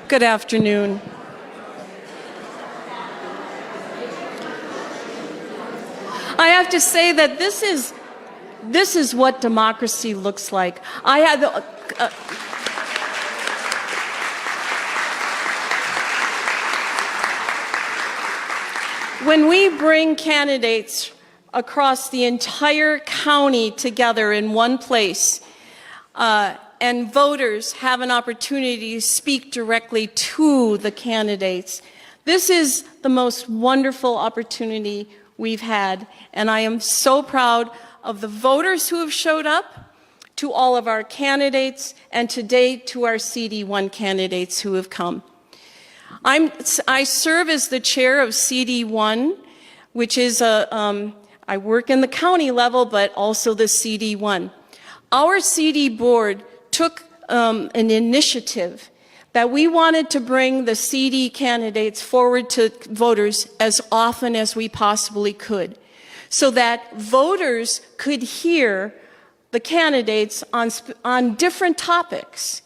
Good afternoon. I have to say that this is what democracy looks like. I had when we bring candidates across the entire county together in one place, and voters have an opportunity to speak directly to the candidates. This is the most wonderful opportunity we've had, and I am so proud of the voters who have showed up, to all of our candidates, and today to our CD1 candidates who have come. I serve as the chair of CD1, which is I work in the county level, but also the CD1. Our CD board took an initiative that we wanted to bring the CD candidates forward to voters as often as we possibly could, so that voters could hear the candidates on different topics.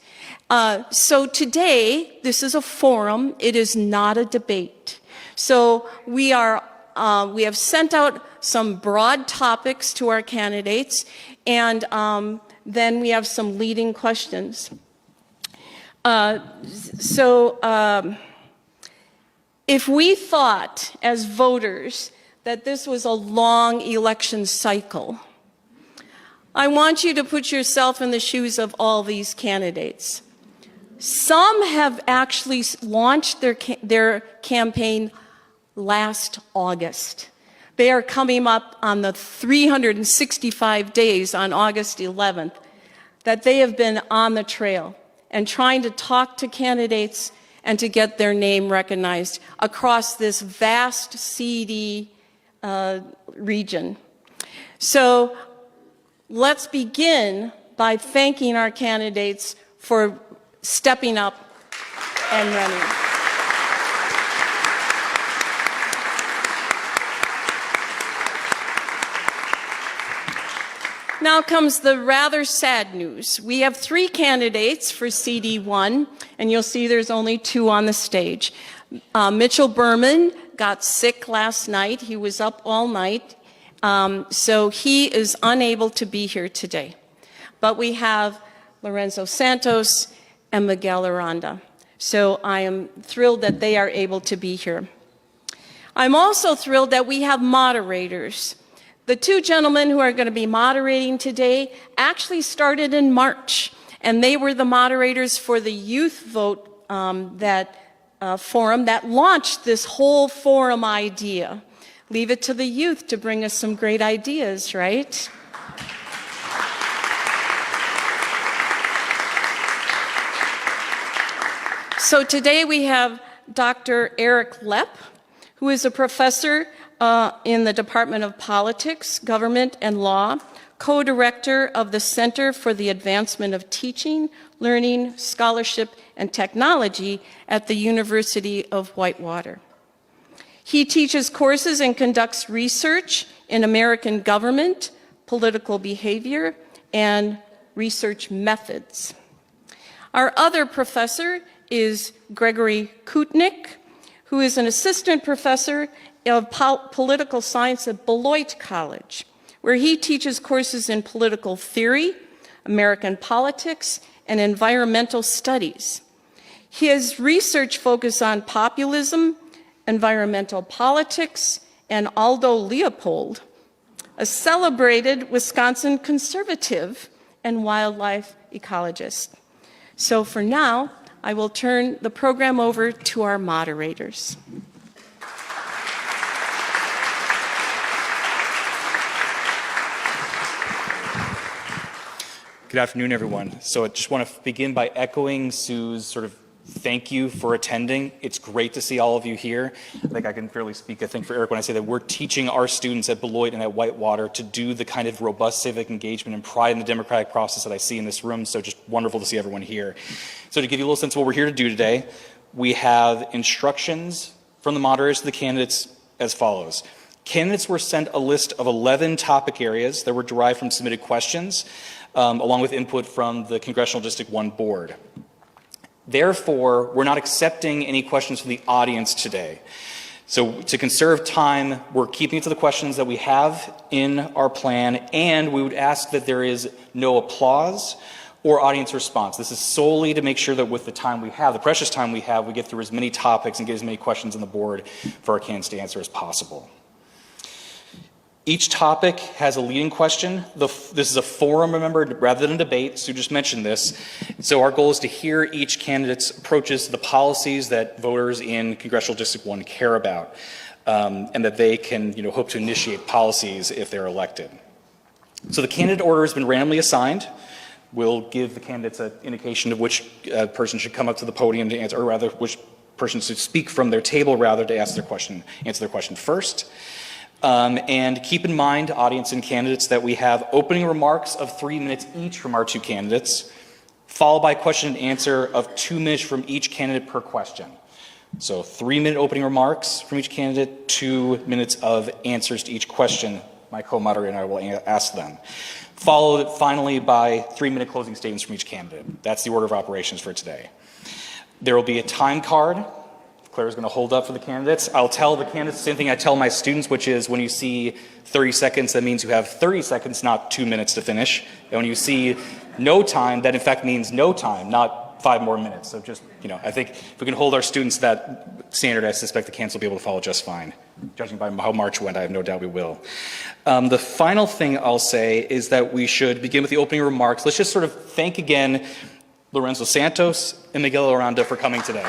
So today, this is a forum. It is not a debate. So we have sent out some broad topics to our candidates, and then we have some leading questions. If we thought as voters that this was a long election cycle, I want you to put yourself in the shoes of all these candidates. Some have actually launched their campaign last August. They are coming up on the 365 days on August 11th that they have been on the trail and trying to talk to candidates and to get their name recognized across this vast CD region. So let's begin by thanking our candidates for stepping up and running. Now comes the rather sad news. We have 3 candidates for CD1, and you'll see there's only 2 on the stage. Mitchell Berman got sick last night. He was up all night, so he is unable to be here today. But we have Lorenzo Santos and Miguel Aranda. So I am thrilled that they are able to be here. I'm also thrilled that we have moderators. The 2 gentlemen who are going to be moderating today actually started in March, and they were the moderators for the youth vote forum that launched this whole forum idea. Leave it to the youth to bring us some great ideas, right? So today we have Dr. Eric Lepp, who is a professor in the Department of Politics, Government, and Law, co-director of the Center for the Advancement of Teaching, Learning, Scholarship, and Technology at the University of Whitewater. He teaches courses and conducts research in American government, political behavior, and research methods. Our other professor is Gregory Kutnick, who is an assistant professor of political science at Beloit College, where he teaches courses in political theory, American politics, and environmental studies. His research focuses on populism, environmental politics, and Aldo Leopold, a celebrated Wisconsin conservative and wildlife ecologist. So for now, I will turn the program over to our moderators. Good afternoon, everyone. So I just want to begin by echoing Sue's sort of thank you for attending. It's great to see all of you here. I think I can fairly speak, I think, for Eric when I say that we're teaching our students at Beloit and at Whitewater to do the kind of robust civic engagement and pride in the democratic process that I see in this room. So just wonderful to see everyone here. So to give you a little sense of what we're here to do today, we have instructions from the moderators to the candidates as follows. Candidates were sent a list of 11 topic areas that were derived from submitted questions, along with input from the Congressional District 1 board. Therefore, we're not accepting any questions from the audience today. So to conserve time, we're keeping it to the questions that we have in our plan, and we would ask that there is no applause or audience response. This is solely to make sure that with the time we have, the precious time we have, we get through as many topics and get as many questions on the board for our candidates to answer as possible. Each topic has a leading question. This is a forum, remember, rather than a debate. Sue just mentioned this. So our goal is to hear each candidate's approaches to the policies that voters in Congressional District 1 care about, and that they can, hope to initiate policies if they're elected. So the candidate order has been randomly assigned. We'll give the candidates an indication of which person should come up to the podium to answer, or rather, which person should speak from their table rather to answer their question first. And keep in mind, audience and candidates, that we have opening remarks of 3 minutes each from our two candidates, followed by question and answer of 2 minutes from each candidate per question. So 3-minute opening remarks from each candidate, 2 minutes of answers to each question my co-moderator and I will ask them. Followed finally by 3-minute closing statements from each candidate. That's the order of operations for today. There will be a time card. Claire's going to hold up for the candidates. I'll tell the candidates the same thing I tell my students, which is when you see 30 seconds, that means you have 30 seconds, not 2 minutes to finish. And when you see no time, that in fact means no time, not 5 more minutes. So just, I think if we can hold our students to that standard, I suspect the candidates will be able to follow just fine. Judging by how March went, I have no doubt we will. The final thing I'll say is that we should begin with the opening remarks. Let's just sort of thank again Lorenzo Santos and Miguel Aranda for coming today.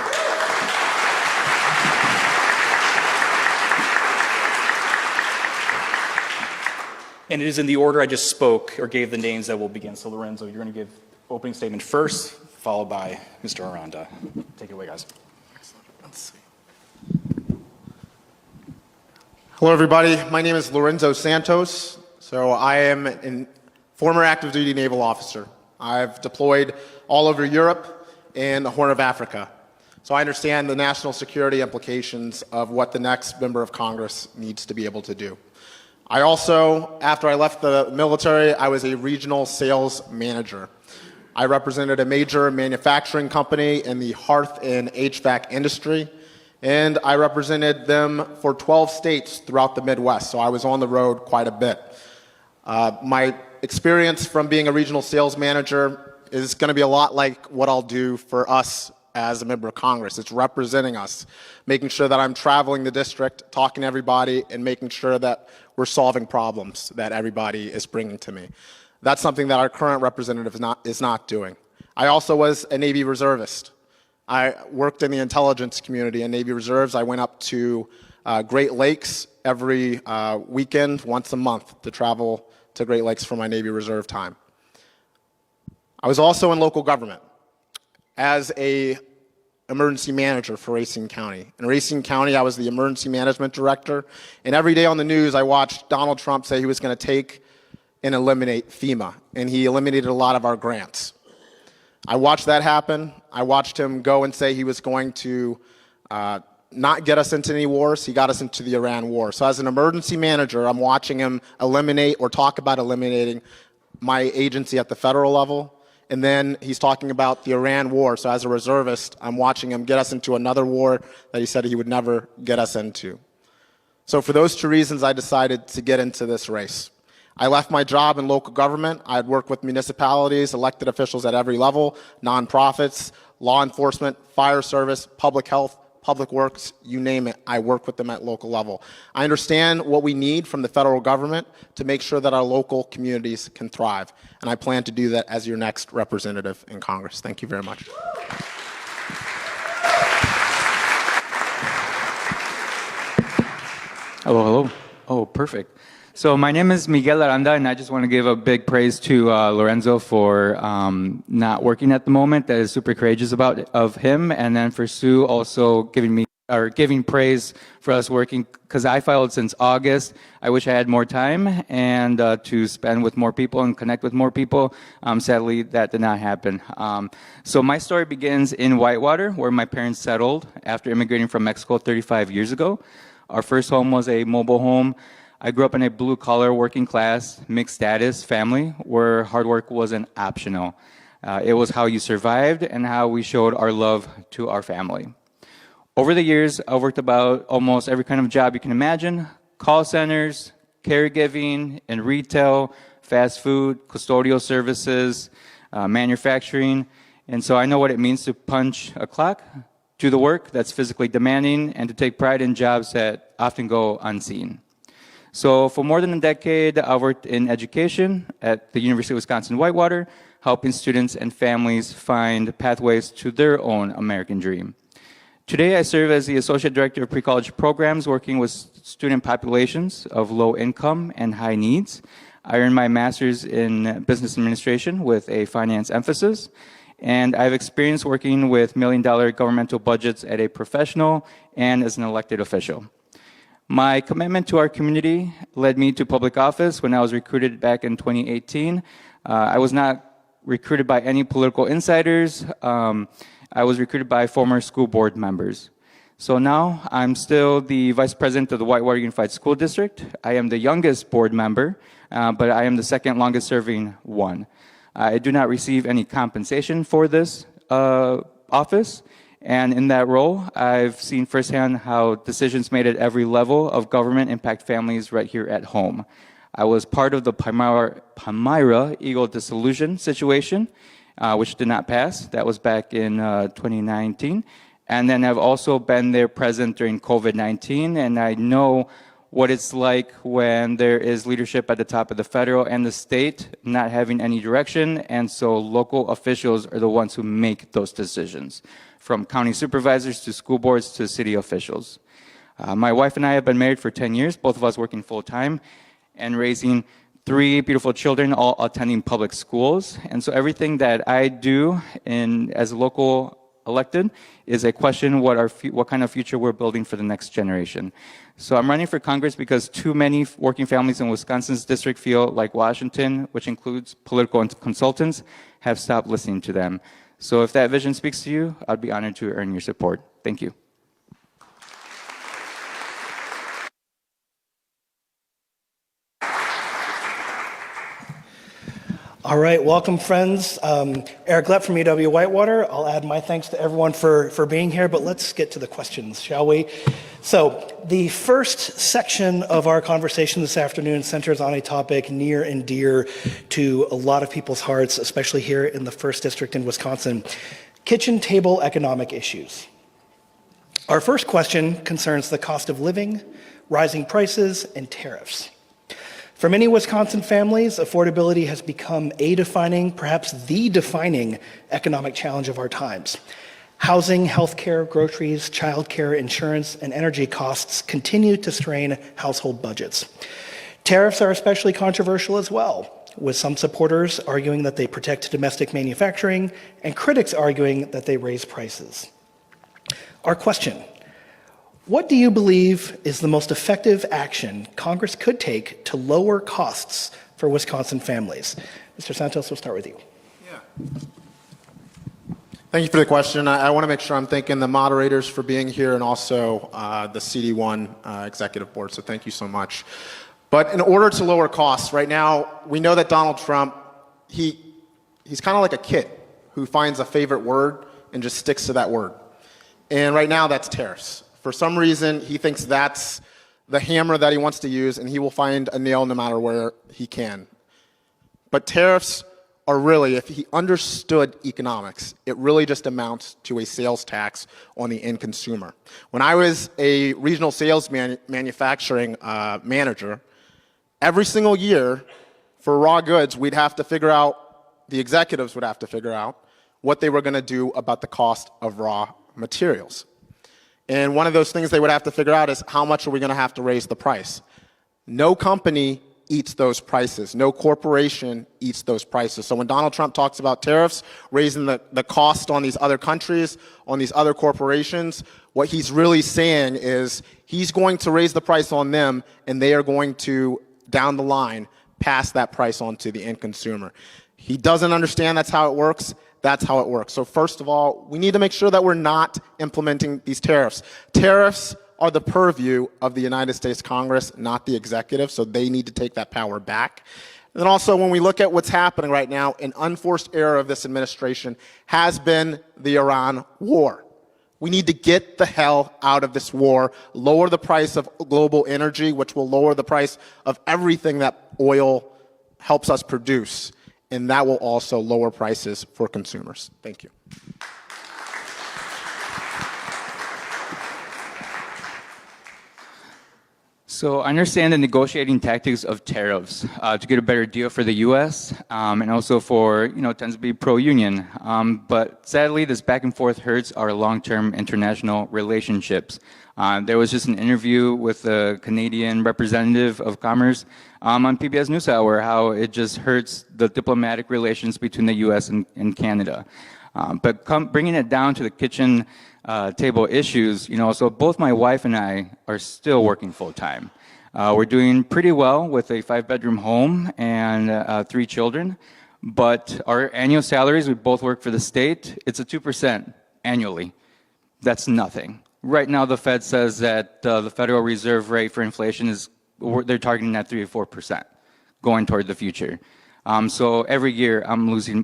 And it is in the order I just spoke or gave the names that will begin. So Lorenzo, you're going to give opening statement first, followed by Mr. Aranda. Take it away, guys. Let's see. Hello, everybody. My name is Lorenzo Santos. So I am a former active duty naval officer. I've deployed all over Europe and the Horn of Africa. So I understand the national security implications of what the next member of Congress needs to be able to do. I also, after I left the military, I was a regional sales manager. I represented a major manufacturing company in the hearth and HVAC industry, and I represented them for 12 states throughout the Midwest, so I was on the road quite a bit. My experience from being a regional sales manager is going to be a lot like what I'll do for us as a member of Congress. It's representing us, making sure that I'm traveling the district, talking to everybody, and making sure that we're solving problems that everybody is bringing to me. That's something that our current representative is not doing. I also was a Navy reservist. I worked in the intelligence community in Navy Reserves. I went up to Great Lakes every weekend, once a month, to travel to Great Lakes for my Navy Reserve time. I was also in local government as a emergency manager for Racine County. In Racine County, I was the emergency management director, and every day on the news, I watched Donald Trump say he was going to take and eliminate FEMA, and he eliminated a lot of our grants. I watched that happen. I watched him go and say he was going to not get us into any wars. He got us into the Iran war. So as an emergency manager, I'm watching him eliminate or talk about eliminating my agency at the federal level. And then he's talking about the Iran war. So as a reservist, I'm watching him get us into another war that he said he would never get us into. So for those two reasons, I decided to get into this race. I left my job in local government. I'd worked with municipalities, elected officials at every level, nonprofits, law enforcement, fire service, public health, public works, you name it. I work with them at local level. I understand what we need from the federal government to make sure that our local communities can thrive. And I plan to do that as your next representative in Congress. Thank you very much. Hello, hello. Oh, perfect. So my name is Miguel Aranda, and I just want to give a big praise to Lorenzo for not working at the moment. That is super courageous of him, and then for Sue also giving praise for us working, because I filed since August. I wish I had more time and to spend with more people and connect with more people. Sadly, that did not happen. So my story begins in Whitewater, where my parents settled after immigrating from Mexico 35 years ago. Our first home was a mobile home. I grew up in a blue-collar, working-class, mixed-status family where hard work wasn't optional. It was how you survived and how we showed our love to our family. Over the years, I've worked about almost every kind of job you can imagine: call centers, caregiving, in retail, fast food, custodial services, manufacturing. And so I know what it means to punch a clock, do the work that's physically demanding, and to take pride in jobs that often go unseen. So for more than a decade, I worked in education at the University of Wisconsin-Whitewater, helping students and families find pathways to their own American dream. Today, I serve as the Associate Director of Pre-College Programs, working with student populations of low income and high needs. I earned my master's in business administration with a finance emphasis, and I've experienced working with million-dollar governmental budgets at a professional and as an elected official. My commitment to our community led me to public office when I was recruited back in 2018. I was not recruited by any political insiders. I was recruited by former school board members. So now I'm still the vice president of the Whitewater Unified School District. I am the youngest board member, but I am the second longest serving one. I do not receive any compensation for this office. And in that role, I've seen firsthand how decisions made at every level of government impact families right here at home. I was part of the Palmyra Eagle dissolution situation, which did not pass. That was back in 2019. And then I've also been there present during COVID-19, and I know what it's like when there is leadership at the top of the federal and the state not having any direction, and so local officials are the ones who make those decisions, from county supervisors to school boards to city officials. My wife and I have been married for 10 years, both of us working full-time, and raising 3 beautiful children, all attending public schools. And so everything that I do as a local elected is a question what kind of future we're building for the next generation. So I'm running for Congress because too many working families in Wisconsin's district feel like Washington, which includes political consultants, have stopped listening to them. So if that vision speaks to you, I'd be honored to earn your support. Thank you. All right, welcome friends. Eric Lepp from UW-Whitewater. I'll add my thanks to everyone for being here, but let's get to the questions, shall we? So the first section of our conversation this afternoon centers on a topic near and dear to a lot of people's hearts, especially here in the 1st District in Wisconsin: kitchen table economic issues. Our first question concerns the cost of living, rising prices, and tariffs. For many Wisconsin families, affordability has become a defining, perhaps the defining economic challenge of our times. Housing, healthcare, groceries, childcare, insurance, and energy costs continue to strain household budgets. Tariffs are especially controversial as well, with some supporters arguing that they protect domestic manufacturing and critics arguing that they raise prices. Our question: what do you believe is the most effective action Congress could take to lower costs for Wisconsin families? Mr. Santos, we'll start with you. Yeah. Thank you for the question. I want to make sure I'm thanking the moderators for being here and also the CD1 executive board, so thank you so much. But in order to lower costs, right now, we know that Donald Trump, he's kind of like a kid who finds a favorite word and just sticks to that word. And right now, that's tariffs. For some reason, he thinks that's the hammer that he wants to use, and he will find a nail no matter where he can. But tariffs are really, if he understood economics, it really just amounts to a sales tax on the end consumer. When I was a regional sales manufacturing manager, every single year for raw goods, we'd have to figure out, the executives would have to figure out what they were going to do about the cost of raw materials. And one of those things they would have to figure out is how much are we going to have to raise the price? No company eats those prices. No corporation eats those prices. So when Donald Trump talks about tariffs, raising the cost on these other countries, on these other corporations, what he's really saying is he's going to raise the price on them, and they are going to, down the line, pass that price on to the end consumer. He doesn't understand that's how it works. That's how it works. So first of all, we need to make sure that we're not implementing these tariffs. Tariffs are the purview of the United States Congress, not the executive, so they need to take that power back. And then also, when we look at what's happening right now, an unforced error of this administration has been the Iran war. We need to get the hell out of this war, lower the price of global energy, which will lower the price of everything that oil helps us produce, and that will also lower prices for consumers. Thank you. So I understand the negotiating tactics of tariffs to get a better deal for the U.S. And also for, tends to be pro-union. But sadly, this back and forth hurts our long-term international relationships. There was just an interview with the Canadian representative of commerce on PBS NewsHour, how it just hurts the diplomatic relations between the U.S. and Canada. But bringing it down to the kitchen table issues, so both my wife and I are still working full time. We're doing pretty well with a 5-bedroom home and 3 children, but our annual salaries, we both work for the state, it's a 2% annually. That's nothing. Right now, the Fed says that the Federal Reserve rate for inflation they're targeting at 3 to 4% going toward the future. So every year,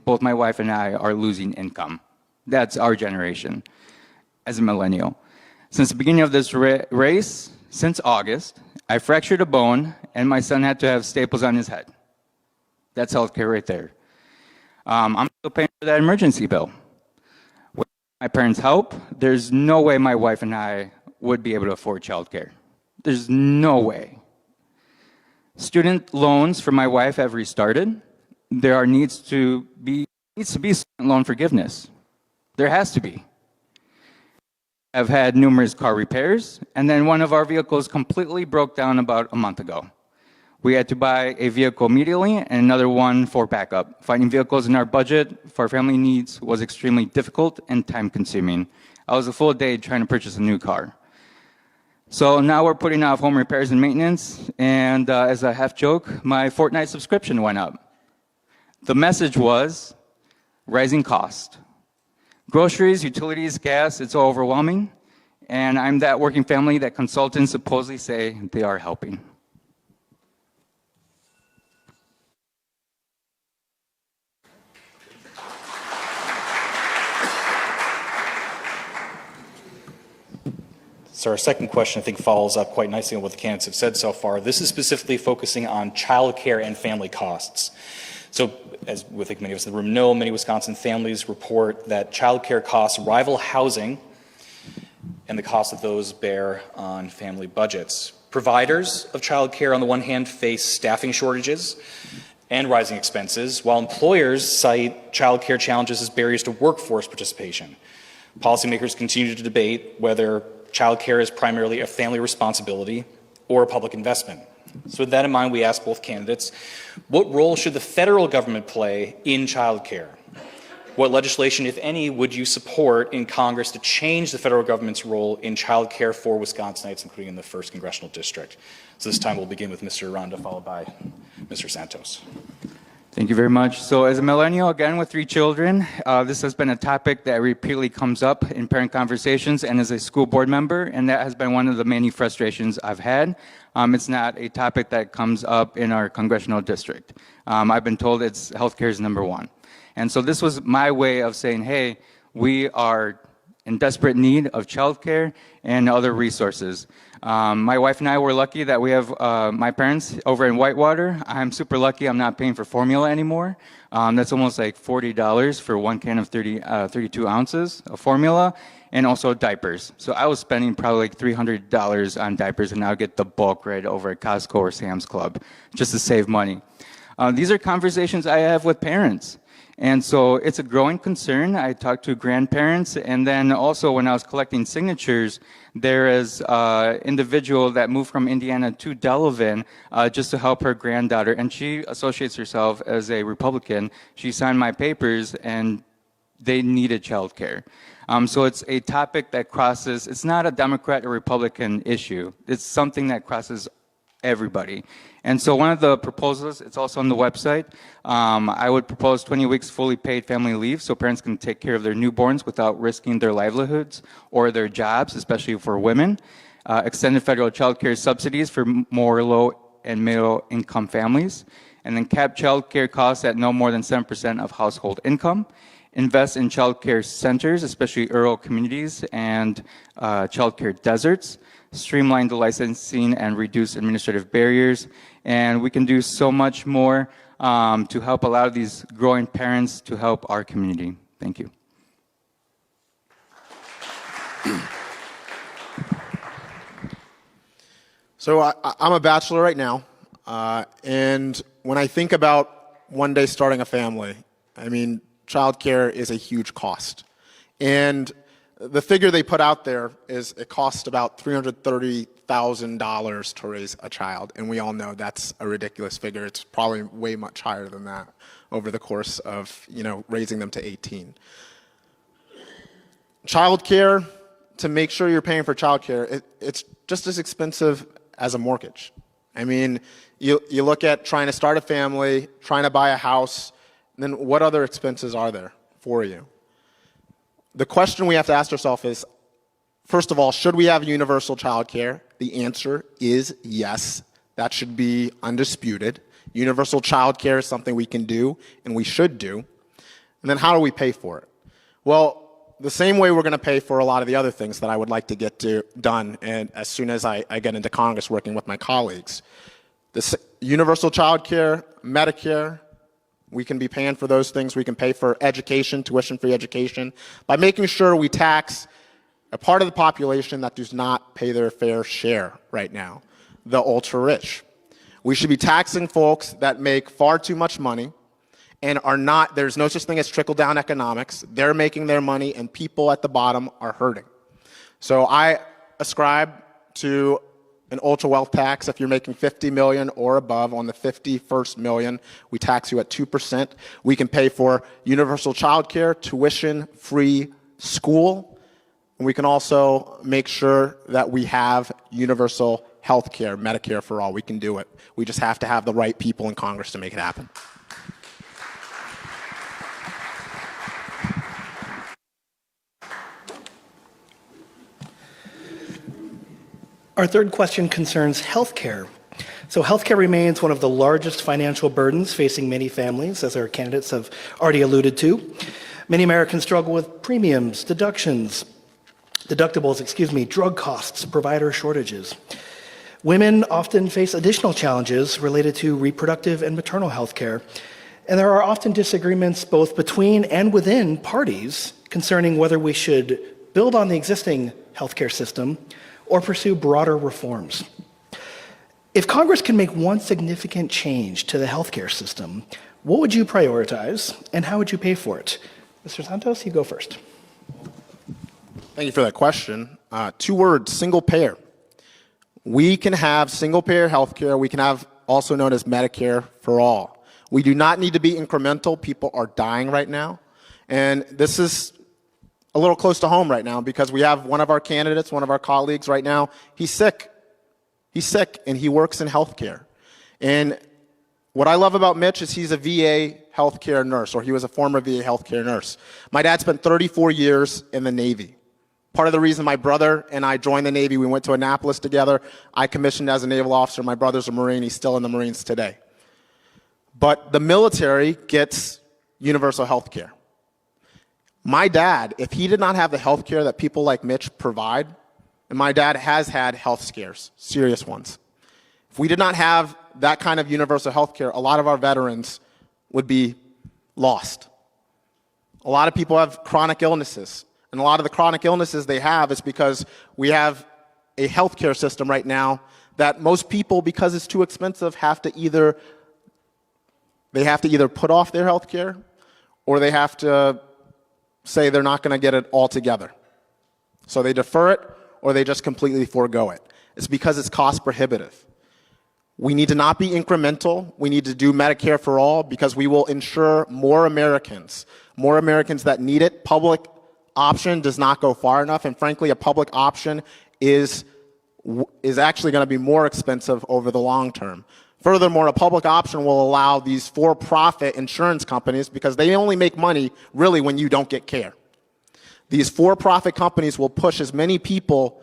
both my wife and I are losing income. That's our generation as a millennial. Since the beginning of this race, since August, I fractured a bone and my son had to have staples on his head. That's healthcare right there. I'm still paying for that emergency bill. With my parents' help, there's no way my wife and I would be able to afford childcare. There's no way. Student loans for my wife have restarted. There needs to be student loan forgiveness. There has to be. I've had numerous car repairs, and then one of our vehicles completely broke down about a month ago. We had to buy a vehicle immediately and another one for backup. Finding vehicles in our budget for our family needs was extremely difficult and time-consuming. I was a full day trying to purchase a new car. So now we're putting off home repairs and maintenance, and as a half joke, my Fortnite subscription went up. The message was rising cost. Groceries, utilities, gas, it's all overwhelming. And I'm that working family that consultants supposedly say they are helping. So our second question, I think, follows up quite nicely on what the candidates have said so far. This is specifically focusing on childcare and family costs. So, as we think many of us in the room know, many Wisconsin families report that childcare costs rival housing, and the cost of those bear on family budgets. Providers of childcare, on the one hand, face staffing shortages and rising expenses, while employers cite childcare challenges as barriers to workforce participation. Policymakers continue to debate whether childcare is primarily a family responsibility or a public investment. So with that in mind, we ask both candidates, what role should the federal government play in childcare? What legislation, if any, would you support in Congress to change the federal government's role in childcare for Wisconsinites, including in the 1st Congressional District? So this time we'll begin with Mr. Aranda, followed by Mr. Santos. Thank you very much. So as a millennial, again, with 3 children, this has been a topic that repeatedly comes up in parent conversations and as a school board member, and that has been one of the many frustrations I've had. It's not a topic that comes up in our congressional district. I've been told healthcare is number 1. And so this was my way of saying, hey, we are in desperate need of childcare and other resources. My wife and I were lucky that we have my parents over in Whitewater. I'm super lucky I'm not paying for formula anymore. That's almost like $40 for 1 can of 32 ounces of formula, and also diapers. So I was spending probably like $300 on diapers, and now get the bulk right over at Costco or Sam's Club just to save money. These are conversations I have with parents. And so it's a growing concern. I talked to grandparents, and then also when I was collecting signatures, there is an individual that moved from Indiana to Delavan just to help her granddaughter, and she associates herself as a Republican. She signed my papers, and they needed child care. So it's a topic that crosses, it's not a Democrat or Republican issue. It's something that crosses everybody. And so one of the proposals, it's also on the website, I would propose 20 weeks fully paid family leave so parents can take care of their newborns without risking their livelihoods or their jobs, especially for women. Extended federal child care subsidies for more low and middle income families. and then cap childcare costs at no more than 7% of household income. Invest in childcare centers, especially rural communities and childcare deserts. Streamline the licensing and reduce administrative barriers. And we can do so much more to help a lot of these growing parents to help our community. Thank you. So I'm a bachelor right now, and when I think about one day starting a family, I mean, childcare is a huge cost. And the figure they put out there is it costs about $330,000 to raise a child, and we all know that's a ridiculous figure. It's probably way much higher than that over the course of, raising them to 18. Childcare, to make sure you're paying for childcare, it's just as expensive as a mortgage. I mean, you look at trying to start a family, trying to buy a house, then what other expenses are there for you? The question we have to ask ourselves is, first of all, should we have universal child care? The answer is yes. That should be undisputed. Universal child care is something we can do and we should do. And then how do we pay for it? Well, the same way we're going to pay for a lot of the other things that I would like to get done and as soon as I get into Congress working with my colleagues. Universal child care, Medicare, we can be paying for those things. We can pay for education, tuition-free education, by making sure we tax a part of the population that does not pay their fair share right now, the ultra-rich. We should be taxing folks that make far too much money and are not, there's no such thing as trickle-down economics. They're making their money and people at the bottom are hurting. So I ascribe to an ultra wealth tax. If you're making 50 million or above, on the 51st million, we tax you at 2%. We can pay for universal child care, tuition-free school, and we can also make sure that we have universal health care, Medicare for all. We can do it. We just have to have the right people in Congress to make it happen. Our third question concerns healthcare. So healthcare remains one of the largest financial burdens facing many families, as our candidates have already alluded to. Many Americans struggle with premiums, deductibles, drug costs, provider shortages. Women often face additional challenges related to reproductive and maternal health care. And there are often disagreements both between and within parties concerning whether we should build on the existing healthcare system or pursue broader reforms. If Congress can make one significant change to the healthcare system, what would you prioritize and how would you pay for it? Mr. Santos, you go first. Thank you for that question. 2 words, single payer. We can have single payer healthcare. We can have also known as Medicare for all. We do not need to be incremental. People are dying right now. And this is a little close to home right now because we have one of our candidates, one of our colleagues right now, he's sick. He's sick and he works in healthcare. And what I love about Mitch is he's a VA healthcare nurse, or he was a former VA healthcare nurse. My dad spent 34 years in the Navy. Part of the reason my brother and I joined the Navy, we went to Annapolis together. I commissioned as a naval officer. My brother's a Marine. He's still in the Marines today. But the military gets universal health care. My dad, if he did not have the health care that people like Mitch provide, and my dad has had health scares, serious ones. If we did not have that kind of universal health care, a lot of our veterans would be lost. A lot of people have chronic illnesses. And a lot of the chronic illnesses they have is because we have a healthcare system right now that most people, because it's too expensive, have to either put off their healthcare or they have to say they're not going to get it altogether. So they defer it or they just completely forego it. It's because it's cost prohibitive. We need to not be incremental. We need to do Medicare for all because we will ensure more Americans that need it. Public option does not go far enough, and frankly, a public option is actually going to be more expensive over the long term. Furthermore, a public option will allow these for-profit insurance companies, because they only make money really when you don't get care. These for-profit companies will push as many people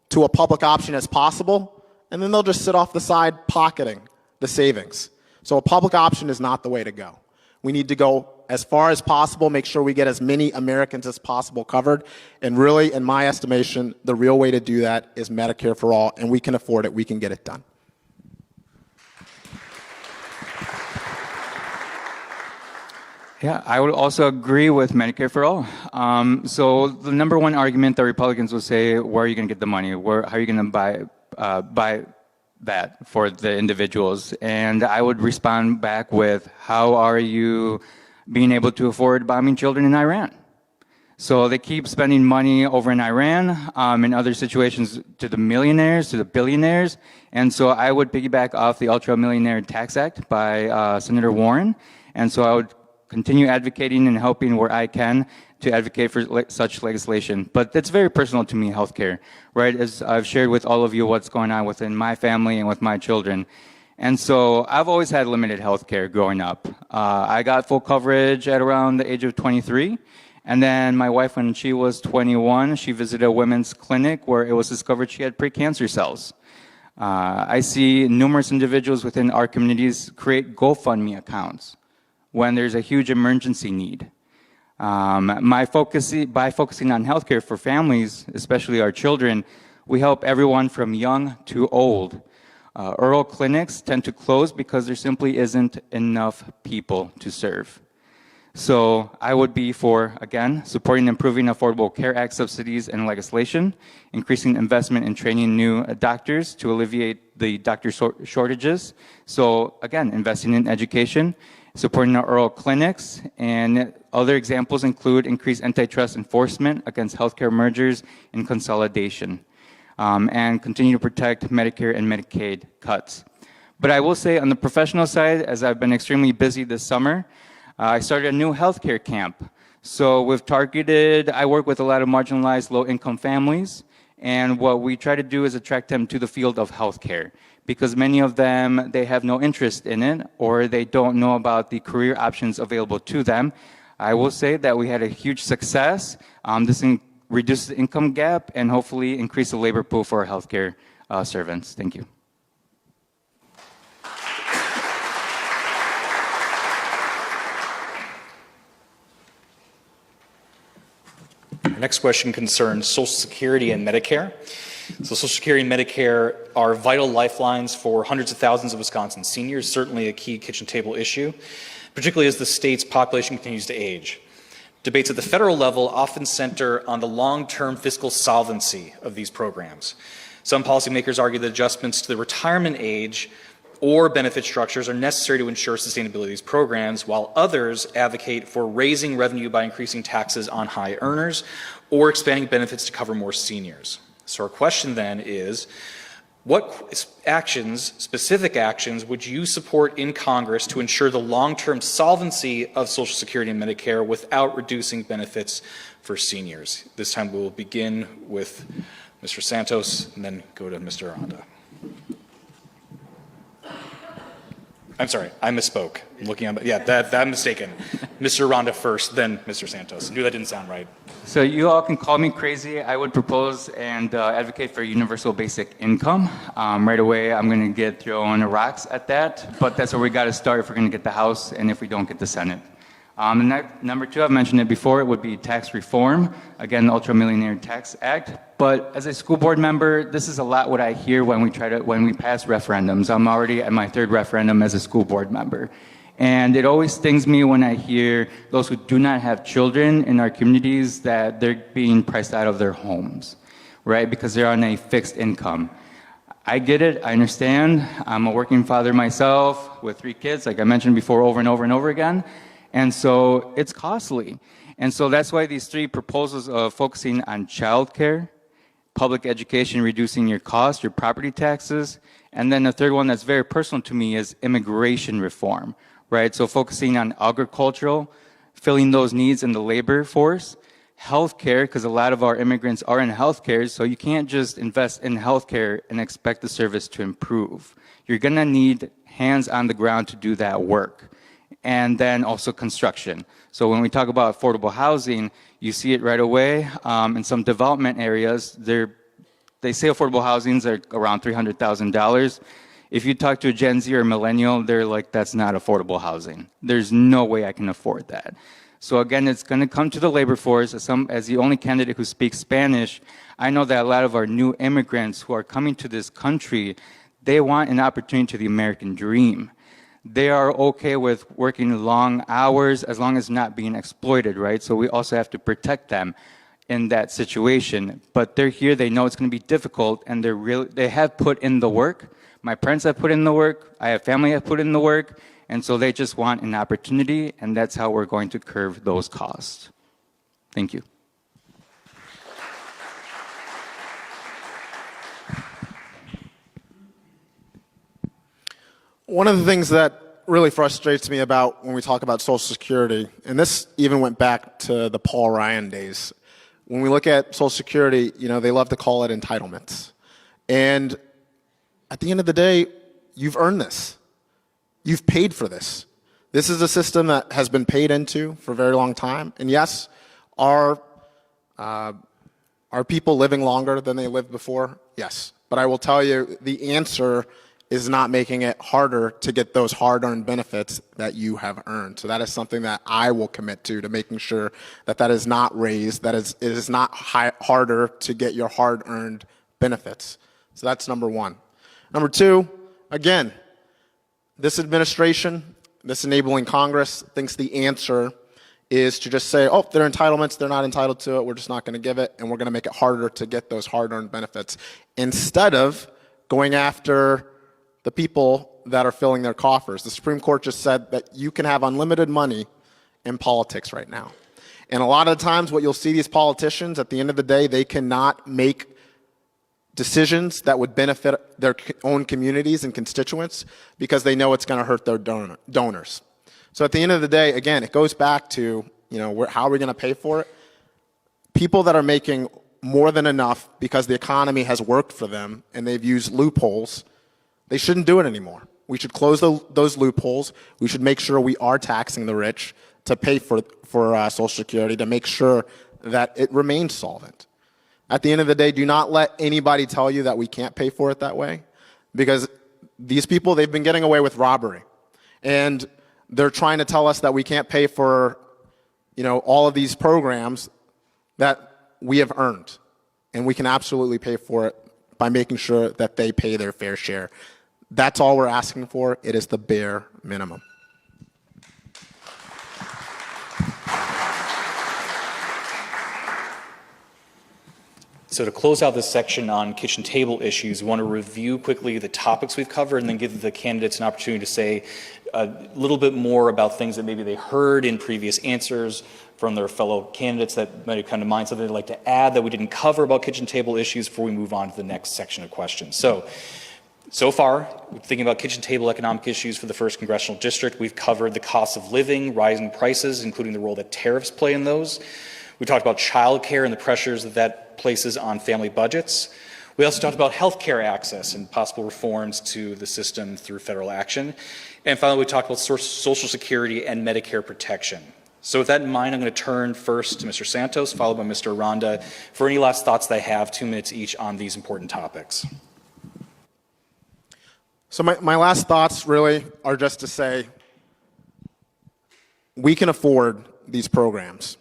to a public option as possible, and then they'll just sit off the side pocketing the savings. So a public option is not the way to go. We need to go as far as possible, make sure we get as many Americans as possible covered. And really, in my estimation, the real way to do that is Medicare for all, and we can afford it. We can get it done. Yeah, I would also agree with Medicare for all. So the number one argument that Republicans will say, where are you going to get the money? How are you going to buy that for the individuals? And I would respond back with, how are you being able to afford bombing children in Iran? So they keep spending money over in Iran, in other situations to the millionaires, to the billionaires. And so I would piggyback off the Ultra Millionaire Tax Act by Senator Warren. And so I would continue advocating and helping where I can to advocate for such legislation. But it's very personal to me, healthcare, right? As I've shared with all of you what's going on within my family and with my children. And so I've always had limited healthcare growing up. I got full coverage at around the age of 23. And then my wife, when she was 21, she visited a women's clinic where it was discovered she had precancer cells. I see numerous individuals within our communities create GoFundMe accounts when there's a huge emergency need. By focusing on healthcare for families, especially our children, we help everyone from young to old. Rural clinics tend to close because there simply isn't enough people to serve. So I would be for, again, supporting and improving Affordable Care Act subsidies and legislation, increasing investment in training new doctors to alleviate the doctor shortages. So again, investing in education, supporting our rural clinics, and other examples include increased antitrust enforcement against healthcare mergers and consolidation, and continue to protect Medicare and Medicaid cuts. But I will say on the professional side, as I've been extremely busy this summer, I started a new healthcare camp. So I work with a lot of marginalized low-income families, and what we try to do is attract them to the field of healthcare, because many of them, they have no interest in it, or they don't know about the career options available to them. I will say that we had a huge success. This reduces the income gap and hopefully increase the labor pool for our healthcare servants. Thank you. Our next question concerns Social Security and Medicare. So Social Security and Medicare are vital lifelines for hundreds of thousands of Wisconsin seniors, certainly a key kitchen table issue, particularly as the state's population continues to age. Debates at the federal level often center on the long-term fiscal solvency of these programs. Some policymakers argue that adjustments to the retirement age or benefit structures are necessary to ensure sustainability of these programs, while others advocate for raising revenue by increasing taxes on high earners or expanding benefits to cover more seniors. So our question then is, what specific actions would you support in Congress to ensure the long-term solvency of Social Security and Medicare without reducing benefits for seniors? This time we will begin with Mr. Santos and then go to Mr. Aranda. I'm sorry, I misspoke. I'm looking at, I'm mistaken. Mr. Aranda first, then Mr. Santos. I knew that didn't sound right. So you all can call me crazy. I would propose and advocate for universal basic income. Right away, I'm going to get thrown rocks at that, but that's where we got to start if we're going to get the House and if we don't get the Senate. Number two, I've mentioned it before, it would be tax reform. Again, the Ultra Millionaire Tax Act. But as a school board member, this is a lot what I hear when we pass referendums. I'm already at my third referendum as a school board member. And it always stings me when I hear those who do not have children in our communities that they're being priced out of their homes, right? Because they're on a fixed income. I get it, I understand. I'm a working father myself with 3 kids, like I mentioned before, over and over and over again. And so it's costly. And so that's why these 3 proposals of focusing on childcare, public education, reducing your costs, your property taxes, and then the third one that's very personal to me is immigration reform, right? So focusing on agricultural, filling those needs in the labor force, healthcare, because a lot of our immigrants are in healthcare, so you can't just invest in healthcare and expect the service to improve. You're gonna need hands on the ground to do that work. And then also construction. So when we talk about affordable housing, you see it right away. In some development areas, they say affordable housings are around $300,000. If you talk to a Gen Z or millennial, they're like, that's not affordable housing. There's no way I can afford that. So again, it's going to come to the labor force. As the only candidate who speaks Spanish, I know that a lot of our new immigrants who are coming to this country, they want an opportunity to the American dream. They are okay with working long hours as long as not being exploited, right? So we also have to protect them in that situation. But they're here, they know it's going to be difficult, and they have put in the work. My parents have put in the work, I have family have put in the work, and so they just want an opportunity, and that's how we're going to curb those costs. Thank you. One of the things that really frustrates me about when we talk about Social Security, and this even went back to the Paul Ryan days, when we look at Social Security, they love to call it entitlements. And at the end of the day, you've earned this. You've paid for this. This is a system that has been paid into for a very long time. And yes, are people living longer than they lived before? Yes. But I will tell you, the answer is not making it harder to get those hard-earned benefits that you have earned. So that is something that I will commit to making sure that that is not raised, that it is not harder to get your hard-earned benefits. So that's number one. Number two, again, this administration, this enabling Congress thinks the answer is to just say, oh, they're entitlements, they're not entitled to it, we're just not going to give it, and we're going to make it harder to get those hard-earned benefits, instead of going after the people that are filling their coffers. The Supreme Court just said that you can have unlimited money in politics right now. And a lot of the times what you'll see these politicians, at the end of the day, they cannot make decisions that would benefit their own communities and constituents because they know it's going to hurt their donors. So at the end of the day, again, it goes back to, how are we going to pay for it? People that are making more than enough because the economy has worked for them and they've used loopholes, they shouldn't do it anymore. We should close those loopholes. We should make sure we are taxing the rich to pay for Social Security, to make sure that it remains solvent. At the end of the day, do not let anybody tell you that we can't pay for it that way, because these people, they've been getting away with robbery. And they're trying to tell us that we can't pay for, all of these programs that we have earned. And we can absolutely pay for it by making sure that they pay their fair share. That's all we're asking for. It is the bare minimum. So to close out this section on kitchen table issues, we want to review quickly the topics we've covered and then give the candidates an opportunity to say a little bit more about things that maybe they heard in previous answers from their fellow candidates that might have come to mind, something they'd like to add that we didn't cover about kitchen table issues before we move on to the next section of questions. So far, thinking about kitchen table economic issues for the 1st Congressional District, we've covered the cost of living, rising prices, including the role that tariffs play in those. We talked about childcare and the pressures that places on family budgets. We also talked about healthcare access and possible reforms to the system through federal action. And finally, we talked about Social Security and Medicare protection. So with that in mind, I'm going to turn first to Mr. Santos, followed by Mr. Aranda, for any last thoughts they have, 2 minutes each on these important topics. So my last thoughts really are just to say we can afford these programs.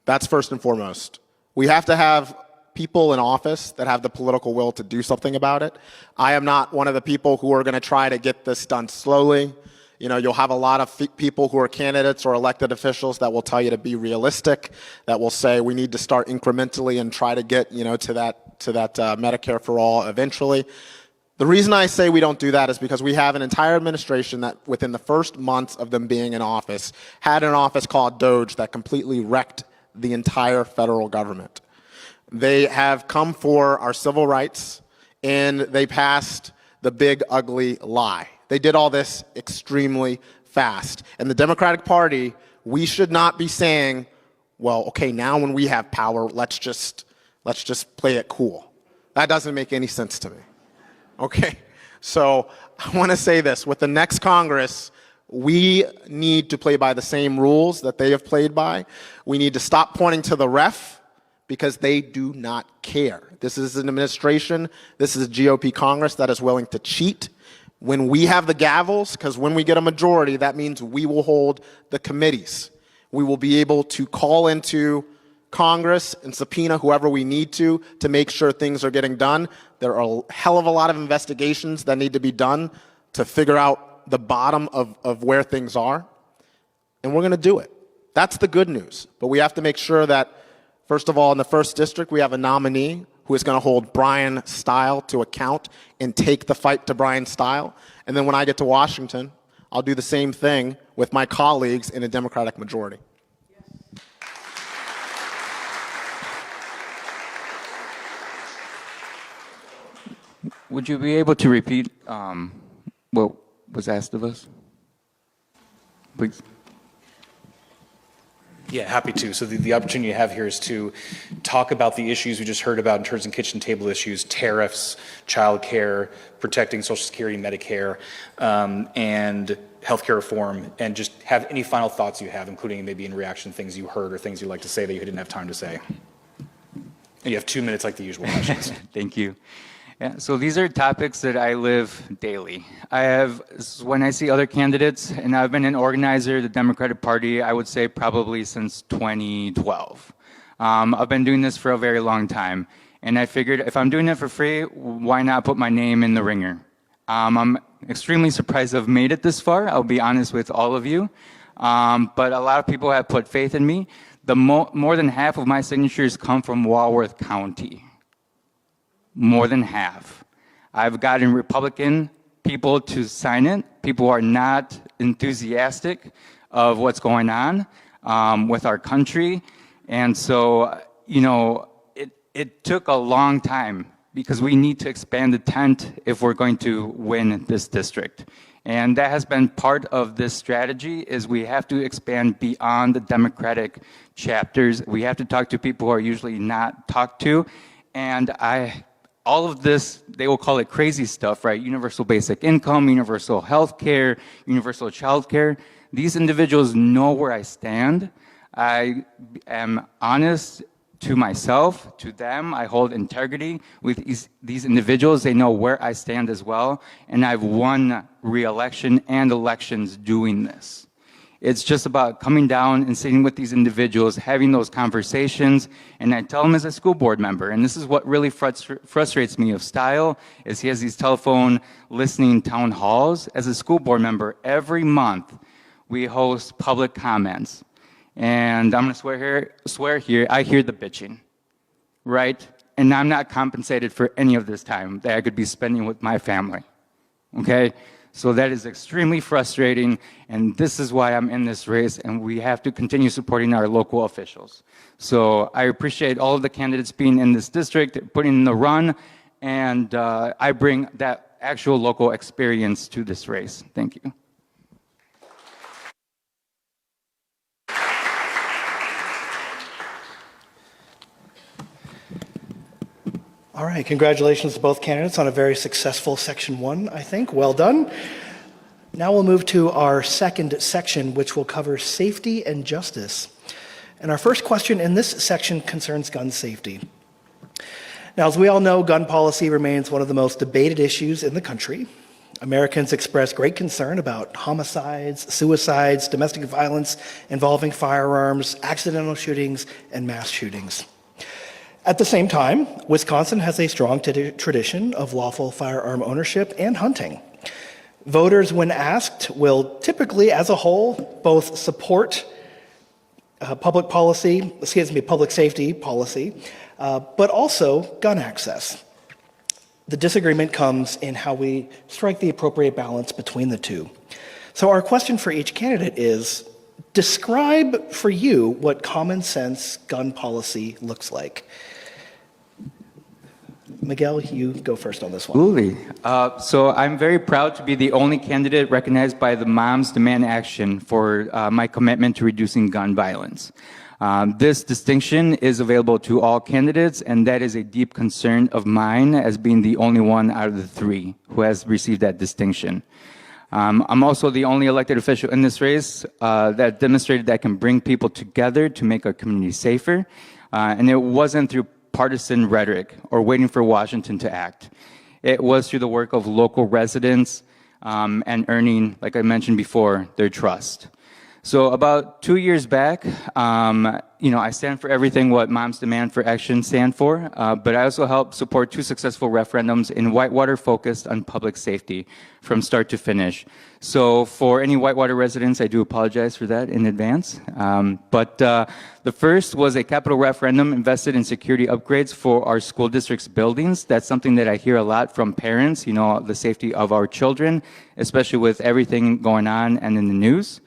That's first and foremost. We have to have people in office that have the political will to do something about it. I am not one of the people who are going to try to get this done slowly. You'll have a lot of people who are candidates or elected officials that will tell you to be realistic, that will say we need to start incrementally and try to get, to that Medicare for all eventually. The reason I say we don't do that is because we have an entire administration that within the first months of them being in office had an office called DOGE that completely wrecked the entire federal government. They have come for our civil rights, and they passed the big ugly lie. They did all this extremely fast. And the Democratic Party, we should not be saying, well, okay, now when we have power, let's just play it cool. That doesn't make any sense to me. Okay, so I want to say this. With the next Congress, we need to play by the same rules that they have played by. We need to stop pointing to the ref because they do not care. This is an administration, this is a GOP Congress that is willing to cheat, When we have the gavels, because when we get a majority, that means we will hold the committees. We will be able to call into Congress and subpoena whoever we need to make sure things are getting done. There are a hell of a lot of investigations that need to be done to figure out the bottom of where things are. And we're going to do it. That's the good news. But we have to make sure that, first of all, in the 1st District, we have a nominee who is going to hold Brian Style to account and take the fight to Brian Style. And then when I get to Washington, I'll do the same thing with my colleagues in a Democratic majority. Would you be able to repeat what was asked of us? Please. Yeah, happy to. So the opportunity you have here is to talk about the issues we just heard about in terms of kitchen table issues, tariffs, childcare, protecting Social Security, Medicare, and healthcare reform, and just have any final thoughts you have, including maybe in reaction to things you heard or things you'd like to say that you didn't have time to say. And you have 2 minutes like the usual questions. Thank you. Yeah, so these are topics that I live daily. When I see other candidates, and I've been an organizer of the Democratic Party, I would say probably since 2012. I've been doing this for a very long time, and I figured if I'm doing it for free, why not put my name in the ringer? I'm extremely surprised I've made it this far, I'll be honest with all of you, but a lot of people have put faith in me. More than half of my signatures come from Walworth County. More than half. I've gotten Republican people to sign it. People are not enthusiastic of what's going on with our country. And so, you know, it took a long time because we need to expand the tent if we're going to win this district. And that has been part of this strategy is we have to expand beyond the Democratic chapters. We have to talk to people who are usually not talked to. And all of this, they will call it crazy stuff, right? Universal basic income, universal health care, universal child care. These individuals know where I stand. I am honest to myself, to them. I hold integrity with these individuals. They know where I stand as well. And I've won re-election and elections doing this. It's just about coming down and sitting with these individuals, having those conversations, and I tell them as a school board member, and this is what really frustrates me of Style, is he has these telephone listening town halls. As a school board member, every month we host public comments, and I'm going to swear here, I hear the bitching, right? And I'm not compensated for any of this time that I could be spending with my family, okay? So that is extremely frustrating, and this is why I'm in this race, and we have to continue supporting our local officials. So I appreciate all of the candidates being in this district, putting in the run, and I bring that actual local experience to this race. Thank you. All right, congratulations to both candidates on a very successful Section 1, I think. Well done. Now we'll move to our second section, which will cover safety and justice. And our first question in this section concerns gun safety. Now, as we all know, gun policy remains one of the most debated issues in the country. Americans express great concern about homicides, suicides, domestic violence involving firearms, accidental shootings, and mass shootings. At the same time, Wisconsin has a strong tradition of lawful firearm ownership and hunting. Voters, when asked, will typically, as a whole, both support public safety policy, but also gun access. The disagreement comes in how we strike the appropriate balance between the two. So our question for each candidate is, describe for you what common sense gun policy looks like. Miguel, you go first on this one. Absolutely. So I'm very proud to be the only candidate recognized by the Moms Demand Action for my commitment to reducing gun violence. This distinction is available to all candidates, and that is a deep concern of mine as being the only one out of the three who has received that distinction. I'm also the only elected official in this race that demonstrated that can bring people together to make our community safer, and it wasn't through partisan rhetoric or waiting for Washington to act. It was through the work of local residents, and earning, like I mentioned before, their trust. So about 2 years back, I stand for everything what Moms Demand for Action stand for, but I also helped support 2 successful referendums in Whitewater focused on public safety from start to finish. So for any Whitewater residents, I do apologize for that in advance. But the first was a capital referendum invested in security upgrades for our school district's buildings. That's something that I hear a lot from parents, the safety of our children, especially with everything going on and in the news.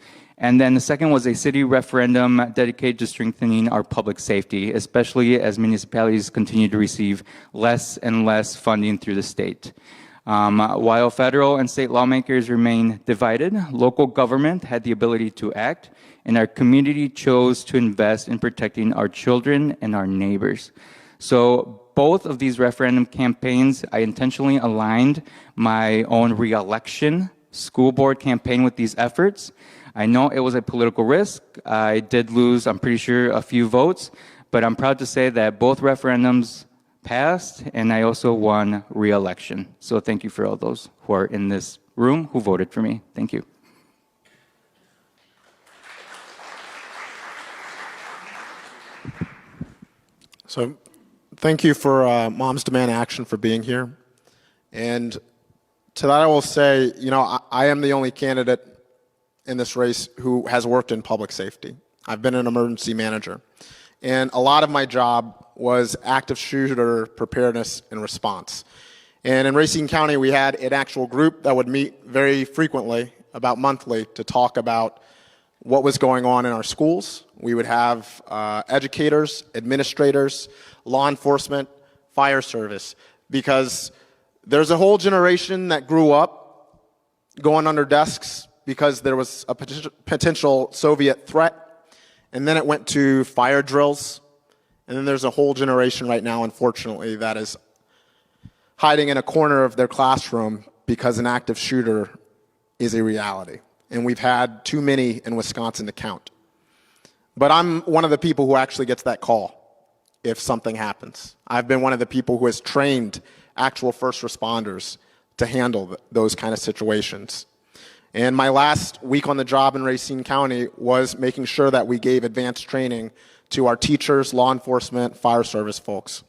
And then the second was a city referendum dedicated to strengthening our public safety, especially as municipalities continue to receive less and less funding through the state. While federal and state lawmakers remain divided, local government had the ability to act, and our community chose to invest in protecting our children and our neighbors. So both of these referendum campaigns, I intentionally aligned my own re-election school board campaign with these efforts. I know it was a political risk. I did lose, I'm pretty sure, a few votes, but I'm proud to say that both referendums passed, and I also won re-election. So thank you for all those who are in this room who voted for me. Thank you. So thank you for Moms Demand Action for being here. And to that I will say, I am the only candidate in this race who has worked in public safety. I've been an emergency manager. And a lot of my job was active shooter preparedness and response. And in Racine County, we had an actual group that would meet very frequently, about monthly, to talk about what was going on in our schools. We would have educators, administrators, law enforcement, fire service, because there's a whole generation that grew up going under desks because there was a potential Soviet threat, and then it went to fire drills, and then there's a whole generation right now, unfortunately, that is hiding in a corner of their classroom because an active shooter is a reality. And we've had too many in Wisconsin to count. But I'm one of the people who actually gets that call if something happens. I've been one of the people who has trained actual first responders to handle those kind of situations. And my last week on the job in Racine County was making sure that we gave advanced training to our teachers, law enforcement, fire service folks.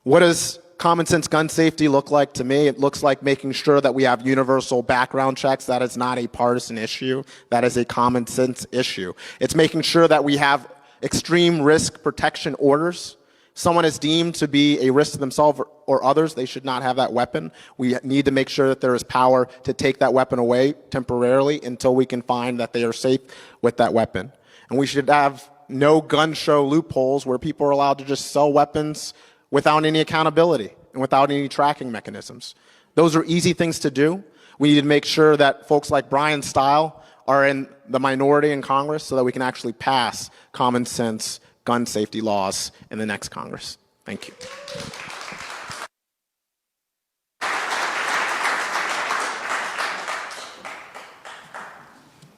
What does common sense gun safety look like to me? It looks like making sure that we have universal background checks. That is not a partisan issue. That is a common sense issue. It's making sure that we have extreme risk protection orders. Someone is deemed to be a risk to themselves or others, they should not have that weapon. We need to make sure that there is power to take that weapon away temporarily until we can find that they are safe with that weapon. And we should have no gun show loopholes where people are allowed to just sell weapons without any accountability and without any tracking mechanisms. Those are easy things to do. We need to make sure that folks like Brian Style are in the minority in Congress so that we can actually pass common sense gun safety laws in the next Congress. Thank you.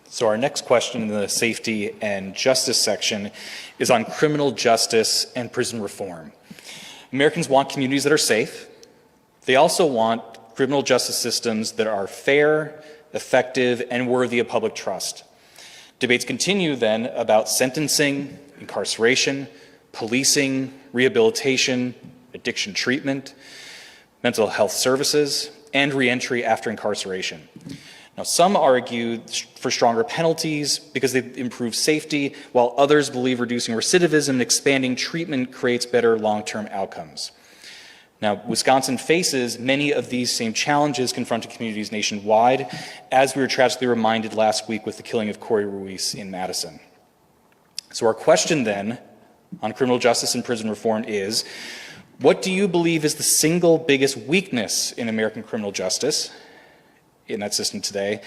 So our next question in the safety and justice section is on criminal justice and prison reform. Americans want communities that are safe. They also want criminal justice systems that are fair, effective, and worthy of public trust. Debates continue then about sentencing, incarceration, policing, rehabilitation, addiction treatment, mental health services, and reentry after incarceration. Now, some argue for stronger penalties because they improve safety, while others believe reducing recidivism and expanding treatment creates better long-term outcomes. Now, Wisconsin faces many of these same challenges confronting communities nationwide, as we were tragically reminded last week with the killing of Corey Ruiz in Madison. So our question then on criminal justice and prison reform is, what do you believe is the single biggest weakness in American criminal justice, in that system today,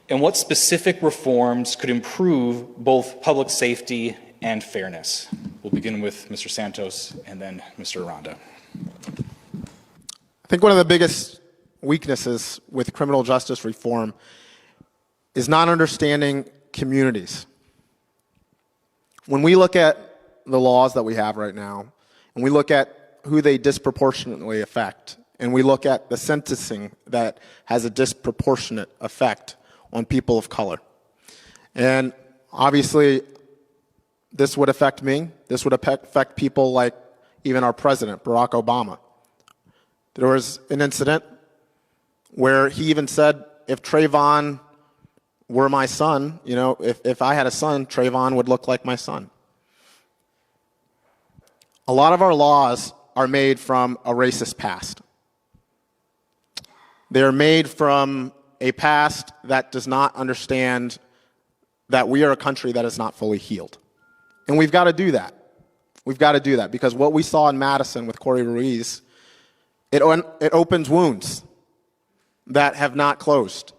and what specific reforms could improve both public safety and fairness? We'll begin with Mr. Santos and then Mr. Aranda. I think one of the biggest weaknesses with criminal justice reform is not understanding communities. When we look at the laws that we have right now, and we look at who they disproportionately affect, and we look at the sentencing that has a disproportionate effect on people of color. And obviously, this would affect me. This would affect people like even our president, Barack Obama. There was an incident where he even said, if Trayvon were my son, you know, if I had a son, Trayvon would look like my son. A lot of our laws are made from a racist past. They're made from a past that does not understand that we are a country that is not fully healed. And we've got to do that. We've got to do that because what we saw in Madison with Corey Ruiz, it opens wounds that have not closed.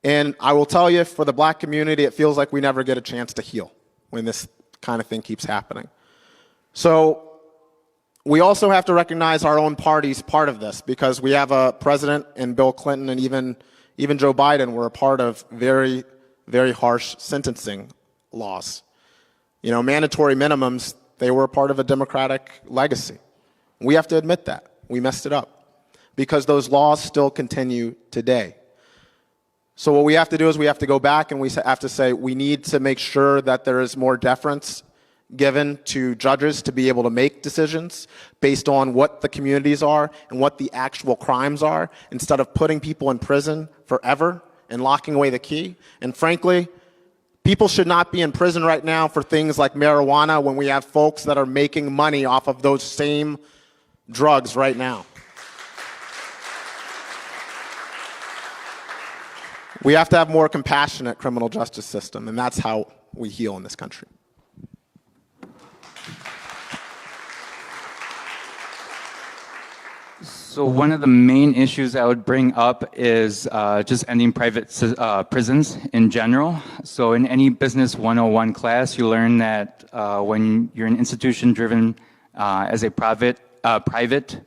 And I will tell you, for the black community, it feels like we never get a chance to heal when this kind of thing keeps happening. So we also have to recognize our own party's part of this because we have a president and Bill Clinton and even Joe Biden were a part of very, very harsh sentencing laws. You know, mandatory minimums, they were a part of a Democratic legacy. We have to admit that. We messed it up because those laws still continue today. So what we have to do is we have to go back and we have to say we need to make sure that there is more deference given to judges to be able to make decisions based on what the communities are and what the actual crimes are instead of putting people in prison forever and locking away the key. And frankly, people should not be in prison right now for things like marijuana when we have folks that are making money off of those same drugs right now. We have to have more compassionate criminal justice system, and that's how we heal in this country. So one of the main issues I would bring up is just ending private prisons in general. So in any Business 101 class, you learn that when you're an institution driven as a private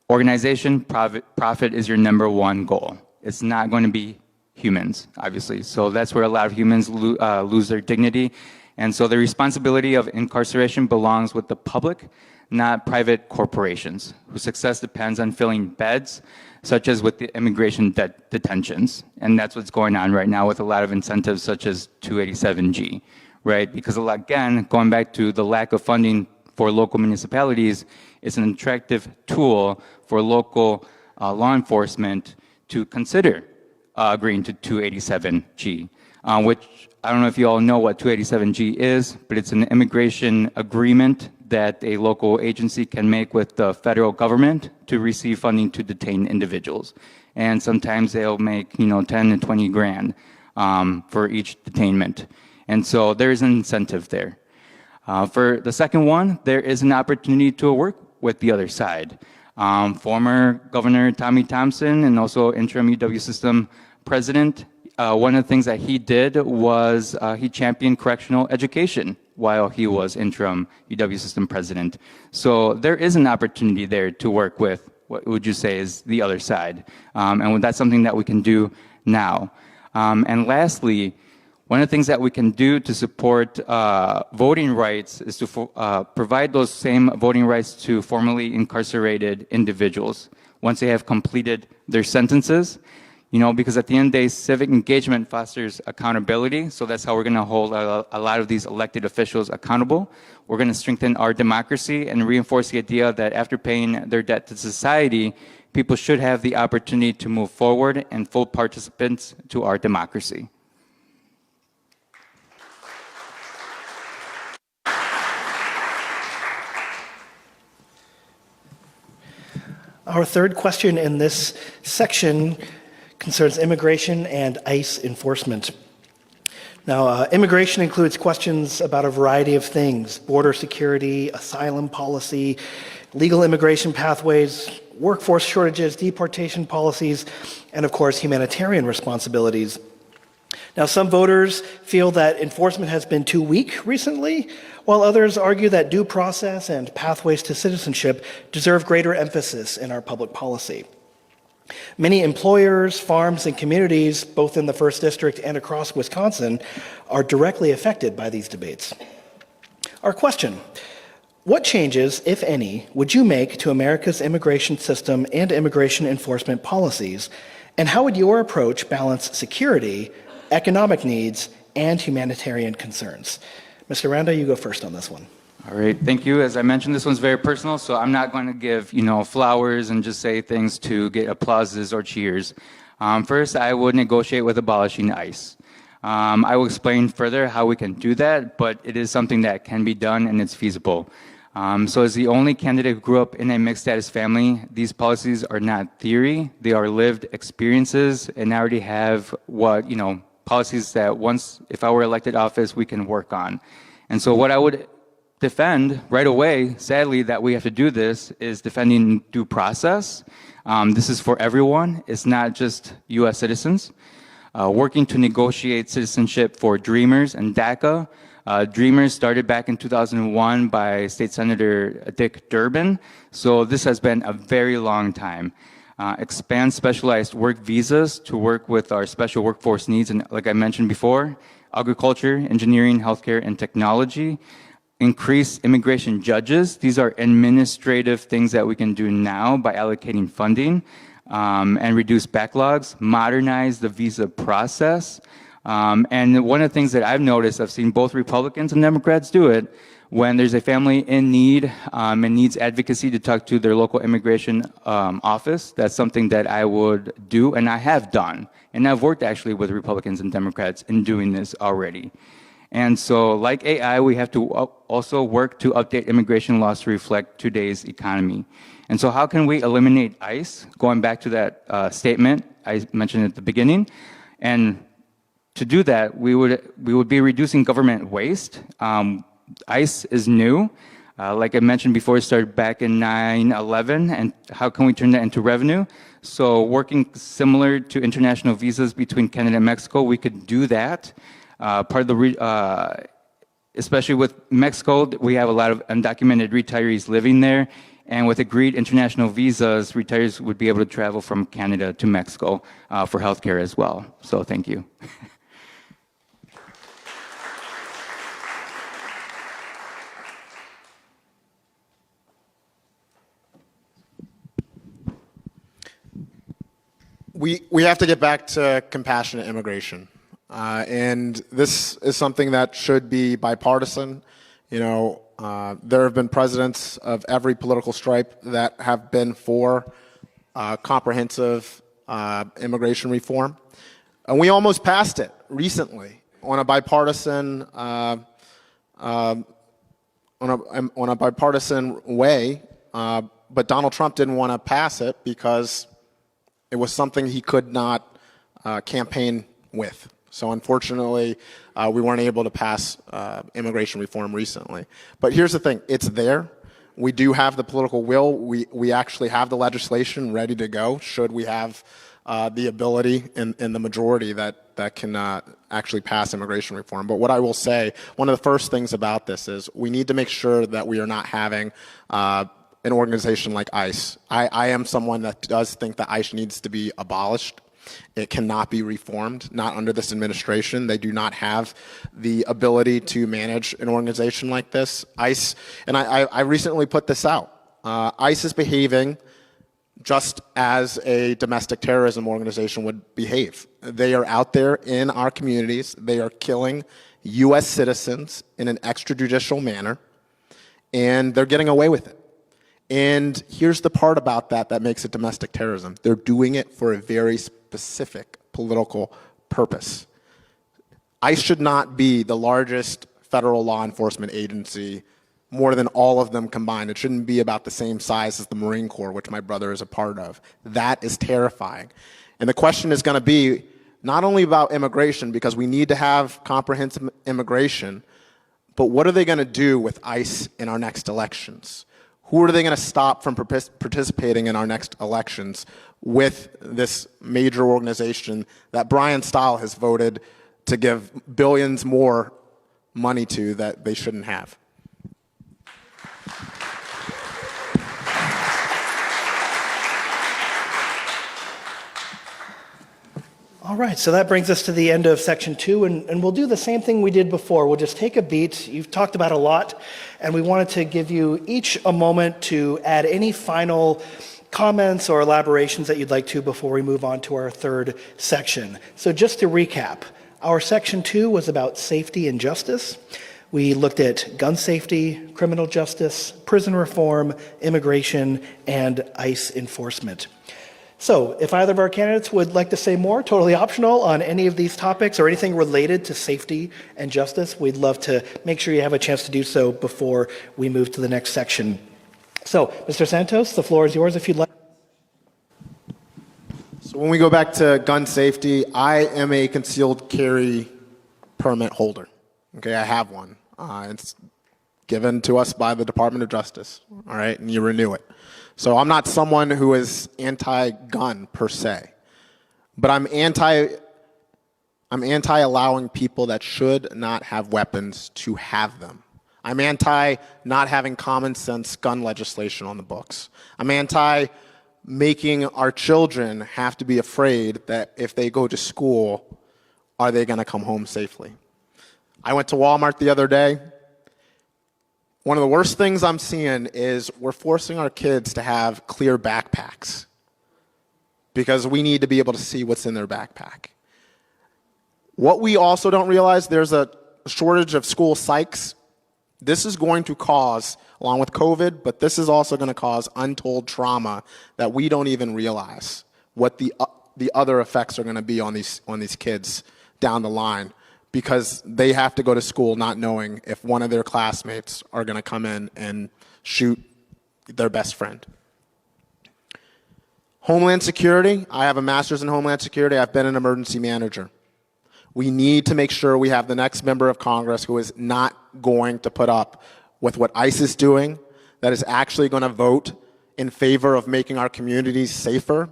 organization, profit is your number one goal. It's not going to be humans, obviously. So that's where a lot of humans lose their dignity. And so the responsibility of incarceration belongs with the public, not private corporations, whose success depends on filling beds, such as with the immigration detentions. And that's what's going on right now with a lot of incentives such as 287G, right? Because again, going back to the lack of funding for local municipalities, it's an attractive tool for local law enforcement to consider agreeing to 287G, which I don't know if you all know what 287G is, but it's an immigration agreement that a local agency can make with the federal government to receive funding to detain individuals. And sometimes they'll make, 10 to 20 grand for each detainment. And so there's an incentive there. For the second one, there is an opportunity to work with the other side. Former Governor Tommy Thompson and also interim UW system president, one of the things that he did was he championed correctional education while he was interim UW system president. So there is an opportunity there to work with what would you say is the other side. And that's something that we can do now. And lastly, one of the things that we can do to support voting rights is to provide those same voting rights to formerly incarcerated individuals once they have completed their sentences. Because at the end of the day, civic engagement fosters accountability. So that's how we're going to hold a lot of these elected officials accountable. We're going to strengthen our democracy and reinforce the idea that after paying their debt to society, people should have the opportunity to move forward and full participants to our democracy. Our third question in this section concerns immigration and ICE enforcement. Now, immigration includes questions about a variety of things: border security, asylum policy, legal immigration pathways, workforce shortages, deportation policies, and of course, humanitarian responsibilities. Now, some voters feel that enforcement has been too weak recently, while others argue that due process and pathways to citizenship deserve greater emphasis in our public policy. Many employers, farms, and communities, both in the 1st District and across Wisconsin, are directly affected by these debates. Our question: What changes, if any, would you make to America's immigration system and immigration enforcement policies? And how would your approach balance security, economic needs, and humanitarian concerns? Mr. Randa, you go first on this one. All right, thank you. As I mentioned, this one's very personal, so I'm not going to give, flowers and just say things to get applauses or cheers. First, I would negotiate with abolishing ICE. I will explain further how we can do that, but it is something that can be done and it's feasible. So as the only candidate who grew up in a mixed status family, these policies are not theory, they are lived experiences, and I already have policies that once, if I were elected office, we can work on. And so what I would defend right away, sadly, that we have to do this, is defending due process. This is for everyone. It's not just U.S. citizens. Working to negotiate citizenship for Dreamers and DACA. Dreamers started back in 2001 by State Senator Dick Durbin. So this has been a very long time. Expand specialized work visas to work with our special workforce needs, and like I mentioned before, agriculture, engineering, healthcare, and technology. Increase immigration judges. These are administrative things that we can do now by allocating funding, and reduce backlogs, modernize the visa process. And one of the things that I've noticed, I've seen both Republicans and Democrats do it, when there's a family in need and needs advocacy to talk to their local immigration office. That's something that I would do, and I have done. And I've worked actually with Republicans and Democrats in doing this already. And so, like AI, we have to also work to update immigration laws to reflect today's economy. And so how can we eliminate ICE? Going back to that statement I mentioned at the beginning. And to do that, we would be reducing government waste. ICE is new. Like I mentioned before, it started back in 9/11, and how can we turn that into revenue? So working similar to international visas between Canada and Mexico, we could do that. Part of the, especially with Mexico, we have a lot of undocumented retirees living there, and with agreed international visas, retirees would be able to travel from Canada to Mexico for healthcare as well. So thank you. We have to get back to compassionate immigration. And this is something that should be bipartisan. There have been presidents of every political stripe that have been for comprehensive immigration reform. And we almost passed it recently on a bipartisan way, but Donald Trump didn't want to pass it because it was something he could not campaign with. So unfortunately, we weren't able to pass immigration reform recently. But here's the thing, it's there. We do have the political will. We actually have the legislation ready to go should we have the ability and the majority that can actually pass immigration reform. But what I will say, one of the first things about this is we need to make sure that we are not having an organization like ICE. I am someone that does think that ICE needs to be abolished. It cannot be reformed, not under this administration. They do not have the ability to manage an organization like this. ICE, and I recently put this out, ICE is behaving just as a domestic terrorism organization would behave. They are out there in our communities. They are killing U.S. citizens in an extrajudicial manner, and they're getting away with it. And here's the part about that makes it domestic terrorism. They're doing it for a very specific political purpose. ICE should not be the largest federal law enforcement agency, more than all of them combined. It shouldn't be about the same size as the Marine Corps, which my brother is a part of. That is terrifying. And the question is going to be not only about immigration, because we need to have comprehensive immigration, but what are they going to do with ICE in our next elections? Who are they going to stop from participating in our next elections with this major organization that Brian Stahl has voted to give billions more money to that they shouldn't have? All right, so that brings us to the end of section 2, and we'll do the same thing we did before. We'll just take a beat. You've talked about a lot, and we wanted to give you each a moment to add any final comments or elaborations that you'd like to before we move on to our third section. So just to recap, our section 2 was about safety and justice. We looked at gun safety, criminal justice, prison reform, immigration, and ICE enforcement. So if either of our candidates would like to say more, totally optional, on any of these topics or anything related to safety and justice, we'd love to make sure you have a chance to do so before we move to the next section. So, Mr. Santos, the floor is yours if you'd like. So when we go back to gun safety, I am a concealed carry permit holder. Okay, I have one. It's given to us by the Department of Justice, all right, and you renew it. So I'm not someone who is anti-gun per se, but I'm anti allowing people that should not have weapons to have them. I'm anti not having common sense gun legislation on the books. I'm anti making our children have to be afraid that if they go to school, are they going to come home safely? I went to Walmart the other day. One of the worst things I'm seeing is we're forcing our kids to have clear backpacks because we need to be able to see what's in their backpack. What we also don't realize, there's a shortage of school psychs. This is going to cause, along with COVID, but this is also going to cause untold trauma that we don't even realize what the other effects are going to be on these kids down the line, because they have to go to school not knowing if one of their classmates are going to come in and shoot their best friend. Homeland Security, I have a master's in Homeland Security. I've been an emergency manager. We need to make sure we have the next member of Congress who is not going to put up with what ICE is doing, that is actually going to vote in favor of making our communities safer.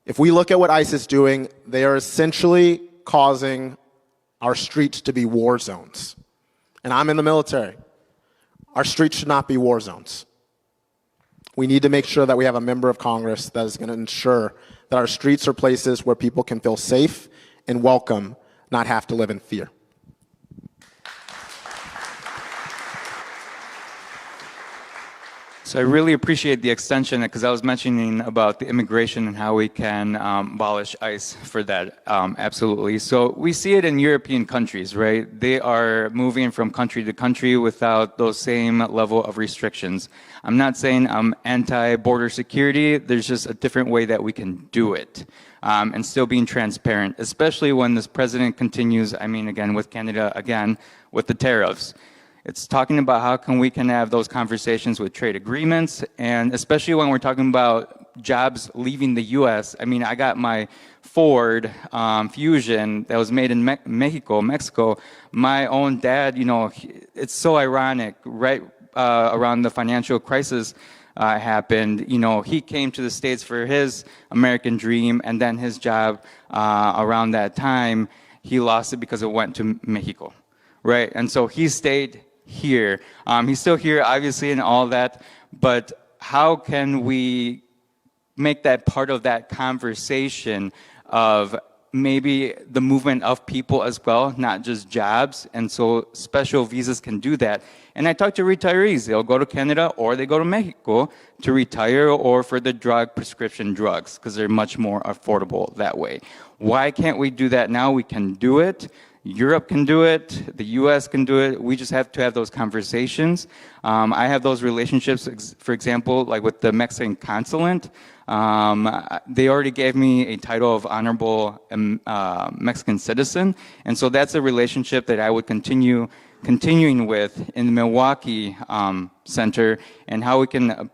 If we look at what ICE is doing, they are essentially causing our streets to be war zones. And I'm in the military. Our streets should not be war zones. We need to make sure that we have a member of Congress that is going to ensure that our streets are places where people can feel safe and welcome, not have to live in fear. So I really appreciate the extension, because I was mentioning about the immigration and how we can abolish ICE for that. Absolutely. So we see it in European countries, right? They are moving from country to country without those same level of restrictions. I'm not saying I'm anti-border security. There's just a different way that we can do it. And still being transparent, especially when this president continues, again, with Canada, again, with the tariffs. It's talking about how we can have those conversations with trade agreements, and especially when we're talking about jobs leaving the U.S. I got my Ford Fusion that was made in Mexico. My own dad, it's so ironic, right around the financial crisis happened, he came to the States for his American dream, and then his job around that time, he lost it because it went to Mexico, right? And so he stayed here. He's still here, obviously, and all that, but how can we make that part of that conversation of maybe the movement of people as well, not just jobs? And so special visas can do that. And I talk to retirees. They'll go to Canada or they go to Mexico to retire, or for the prescription drugs, because they're much more affordable that way. Why can't we do that now? We can do it. Europe can do it, the US can do it. We just have to have those conversations. I have those relationships, for example, like with the Mexican consulate. They already gave me a title of honorable Mexican citizen. And so that's a relationship that I would continuing with in the Milwaukee Center, and how we can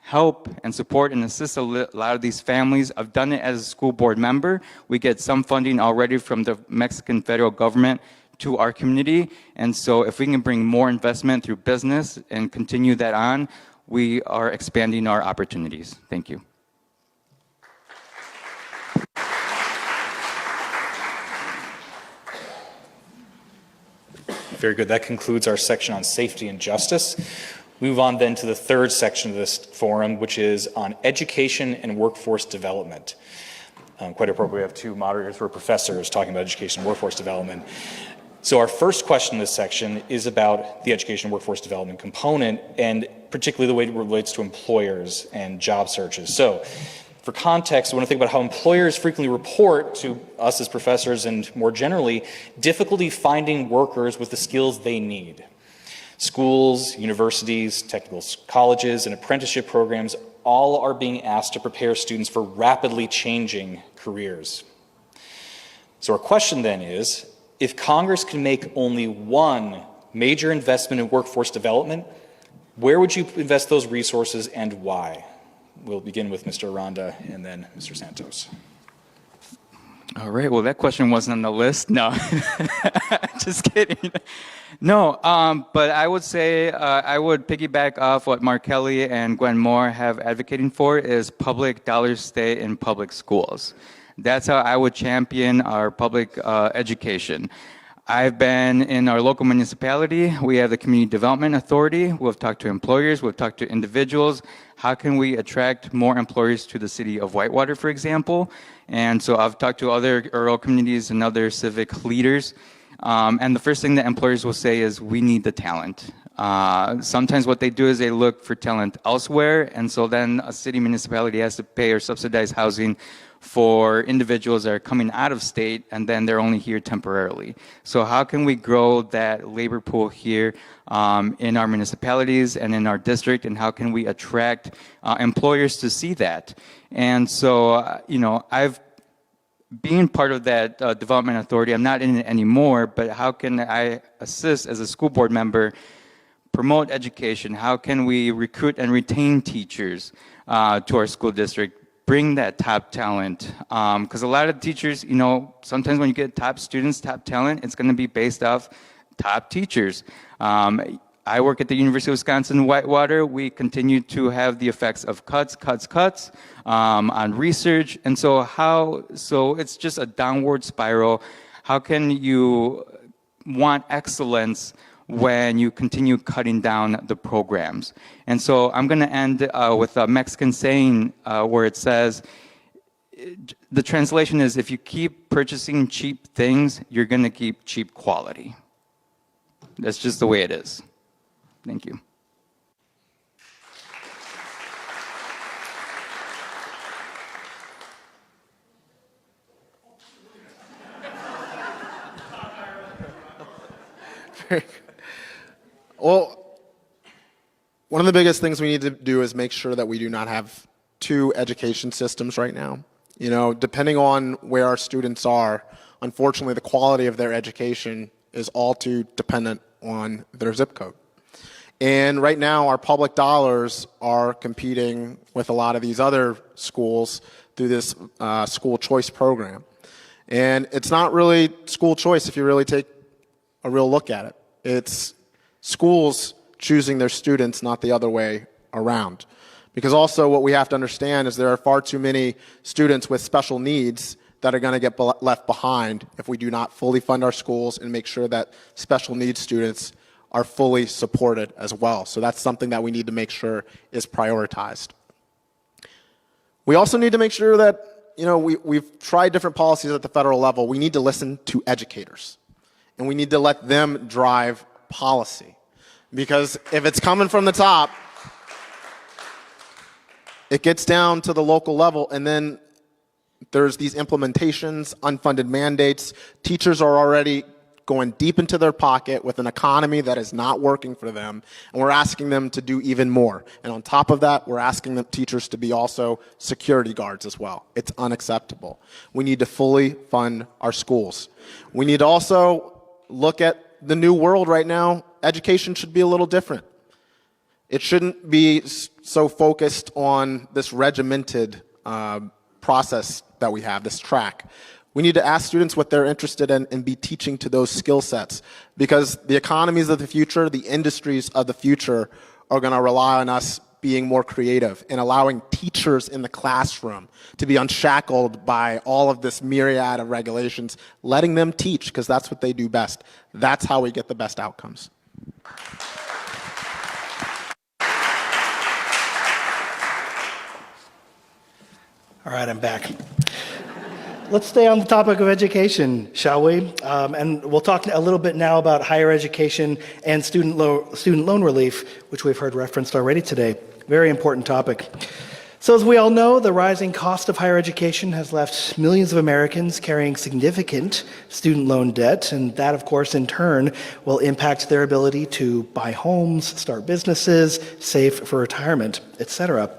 help and support and assist a lot of these families. I've done it as a school board member. We get some funding already from the Mexican federal government to our community. And so if we can bring more investment through business and continue that on, we are expanding our opportunities. Thank you. Very good. That concludes our section on safety and justice. Move on then to the third section of this forum, which is on education and workforce development. Quite appropriately, we have two moderators who are professors talking about education and workforce development. So our first question in this section is about the education and workforce development component, and particularly the way it relates to employers and job searches. So for context, we want to think about how employers frequently report to us as professors and more generally, difficulty finding workers with the skills they need. Schools, universities, technical colleges, and apprenticeship programs all are being asked to prepare students for rapidly changing careers. So our question then is, if Congress can make only one major investment in workforce development, where would you invest those resources and why? We'll begin with Mr. Aranda and then Mr. Santos. All right. Well, that question wasn't on the list. No, just kidding. No, but I would say I would piggyback off what Mark Kelly and Gwen Moore have advocating for is public dollars stay in public schools. That's how I would champion our public education. I've been in our local municipality. We have the Community Development Authority. We've talked to employers. We've talked to individuals. How can we attract more employers to the city of Whitewater, for example? And so I've talked to other rural communities and other civic leaders. And the first thing that employers will say is, we need the talent. Sometimes what they do is they look for talent elsewhere. And so then a city municipality has to pay or subsidize housing for individuals that are coming out of state and then they're only here temporarily. So how can we grow that labor pool here in our municipalities and in our district, and how can we attract employers to see that? And so, I've been part of that development authority. I'm not in it anymore, but how can I assist as a school board member, promote education? How can we recruit and retain teachers to our school district? Bring that top talent, because a lot of teachers, sometimes when you get top students, top talent, it's going to be based off top teachers. I work at the University of Wisconsin-Whitewater. We continue to have the effects of cuts on research, and so it's just a downward spiral. How can you want excellence when you continue cutting down the programs? And so I'm going to end with a Mexican saying where it says, the translation is, if you keep purchasing cheap things, you're going to keep cheap quality. That's just the way it is. Thank you. Well, one of the biggest things we need to do is make sure that we do not have two education systems right now. Depending on where our students are, unfortunately, the quality of their education is all too dependent on their zip code. And right now, our public dollars are competing with a lot of these other schools through this school choice program. And it's not really school choice if you really take a real look at it. It's schools choosing their students, not the other way around. Because also what we have to understand is there are far too many students with special needs that are going to get left behind if we do not fully fund our schools and make sure that special needs students are fully supported as well. So that's something that we need to make sure is prioritized. We also need to make sure that, we've tried different policies at the federal level. We need to listen to educators, and we need to let them drive policy. Because if it's coming from the top, it gets down to the local level, and then there's these implementations, unfunded mandates. Teachers are already going deep into their pocket with an economy that is not working for them, and we're asking them to do even more. And on top of that, we're asking the teachers to be also security guards as well. It's unacceptable. We need to fully fund our schools. We need to also look at the new world right now. Education should be a little different. It shouldn't be so focused on this regimented process that we have, this track. We need to ask students what they're interested in and be teaching to those skill sets, because the economies of the future, the industries of the future are going to rely on us being more creative and allowing teachers in the classroom to be unshackled by all of this myriad of regulations, letting them teach, because that's what they do best. That's how we get the best outcomes. All right, I'm back. Let's stay on the topic of education, shall we? And we'll talk a little bit now about higher education and student loan relief, which we've heard referenced already today. Very important topic. So as we all know, the rising cost of higher education has left millions of Americans carrying significant student loan debt, and that, of course, in turn, will impact their ability to buy homes, start businesses, save for retirement, etc.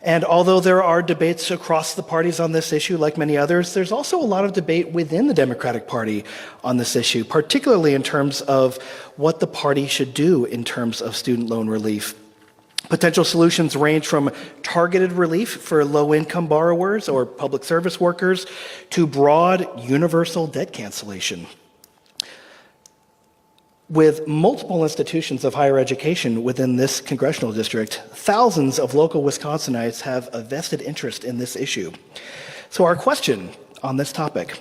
And although there are debates across the parties on this issue, like many others, there's also a lot of debate within the Democratic Party on this issue, particularly in terms of what the party should do in terms of student loan relief. Potential solutions range from targeted relief for low-income borrowers or public service workers to broad universal debt cancellation. With multiple institutions of higher education within this congressional district, thousands of local Wisconsinites have a vested interest in this issue. So our question on this topic: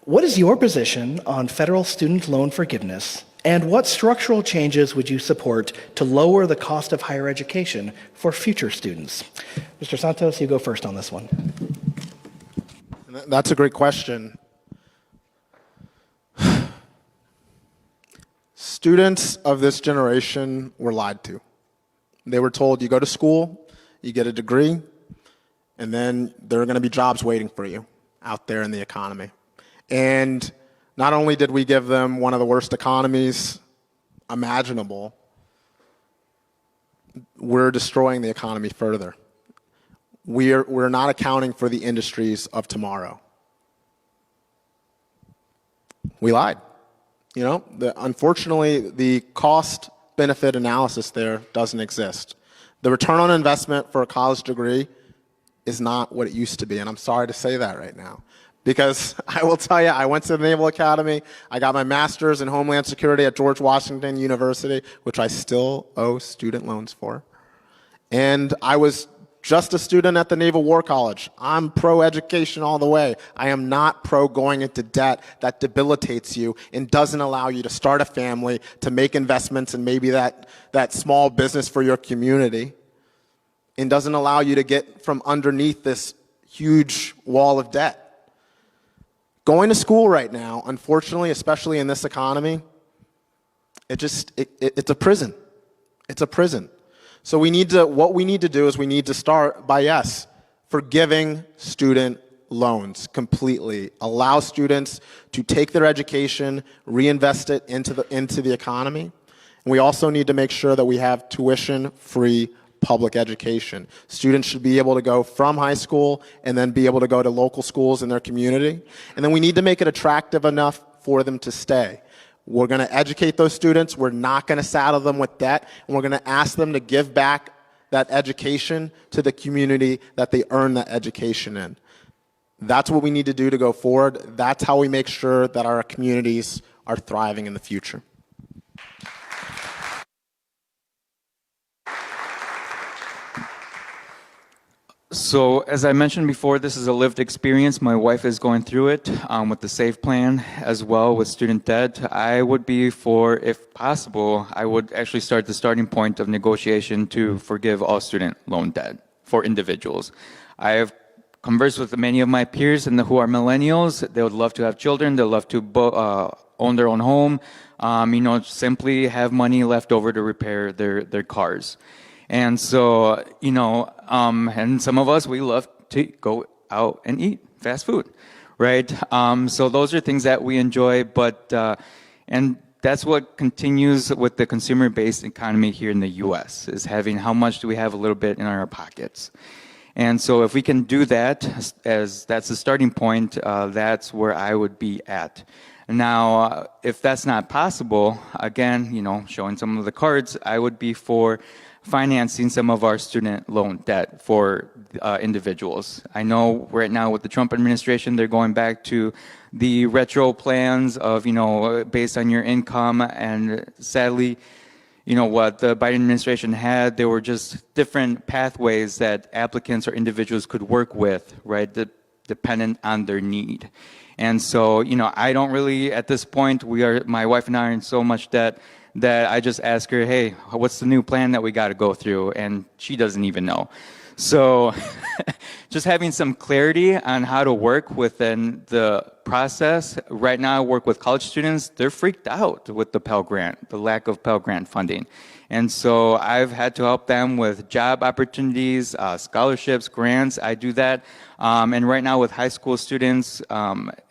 what is your position on federal student loan forgiveness, and what structural changes would you support to lower the cost of higher education for future students? Mr. Santos, you go first on this one. That's a great question. Students of this generation were lied to. They were told, you go to school, you get a degree, and then there are going to be jobs waiting for you out there in the economy. And not only did we give them one of the worst economies imaginable, we're destroying the economy further. We're not accounting for the industries of tomorrow. We lied. You know, unfortunately, the cost-benefit analysis there doesn't exist. The return on investment for a college degree is not what it used to be, and I'm sorry to say that right now. Because I will tell you, I went to the Naval Academy, I got my master's in Homeland Security at George Washington University, which I still owe student loans for. And I was just a student at the Naval War College. I'm pro-education all the way. I am not pro going into debt that debilitates you and doesn't allow you to start a family, to make investments in maybe that small business for your community, and doesn't allow you to get from underneath this huge wall of debt. Going to school right now, unfortunately, especially in this economy, it's a prison. It's a prison. So what we need to do is we need to start by, yes, forgiving student loans completely. Allow students to take their education, reinvest it into the economy. And we also need to make sure that we have tuition-free public education. Students should be able to go from high school and then be able to go to local schools in their community. And then we need to make it attractive enough for them to stay. We're going to educate those students. We're not going to saddle them with debt. And we're going to ask them to give back that education to the community that they earn that education in. That's what we need to do to go forward. That's how we make sure that our communities are thriving in the future. So as I mentioned before, this is a lived experience. My wife is going through it with the SAVE plan as well with student debt. I would be for, if possible, I would actually start the starting point of negotiation to forgive all student loan debt for individuals. I have conversed with many of my peers who are millennials. They would love to have children. They would love to own their own home, simply have money left over to repair their cars. And so, and some of us, we love to go out and eat fast food, right? So those are things that we enjoy, and that's what continues with the consumer-based economy here in the U.S., is having how much do we have a little bit in our pockets. And so if we can do that, as that's the starting point, that's where I would be at. Now, if that's not possible, again, showing some of the cards, I would be for financing some of our student loan debt for individuals. I know right now with the Trump administration, they're going back to the retro plans of, based on your income. And sadly, what the Biden administration had, there were just different pathways that applicants or individuals could work with, right, dependent on their need. And so, I don't really, at this point, my wife and I are in so much debt that I just ask her, hey, what's the new plan that we got to go through? And she doesn't even know. So just having some clarity on how to work within the process. Right now I work with college students. They're freaked out with the Pell Grant, the lack of Pell Grant funding. And so I've had to help them with job opportunities, scholarships, grants. I do that. And right now with high school students,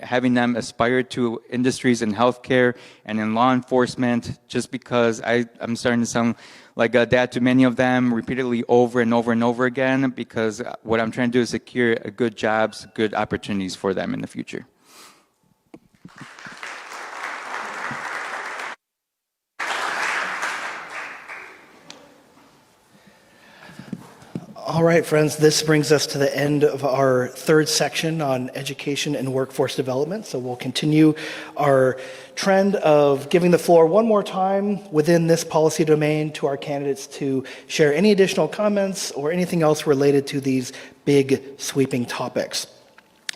having them aspire to industries in healthcare and in law enforcement, just because I'm starting to sound like a dad to many of them repeatedly over and over and over again, because what I'm trying to do is secure good jobs, good opportunities for them in the future. All right, friends, this brings us to the end of our third section on education and workforce development. So we'll continue our trend of giving the floor one more time within this policy domain to our candidates to share any additional comments or anything else related to these big sweeping topics.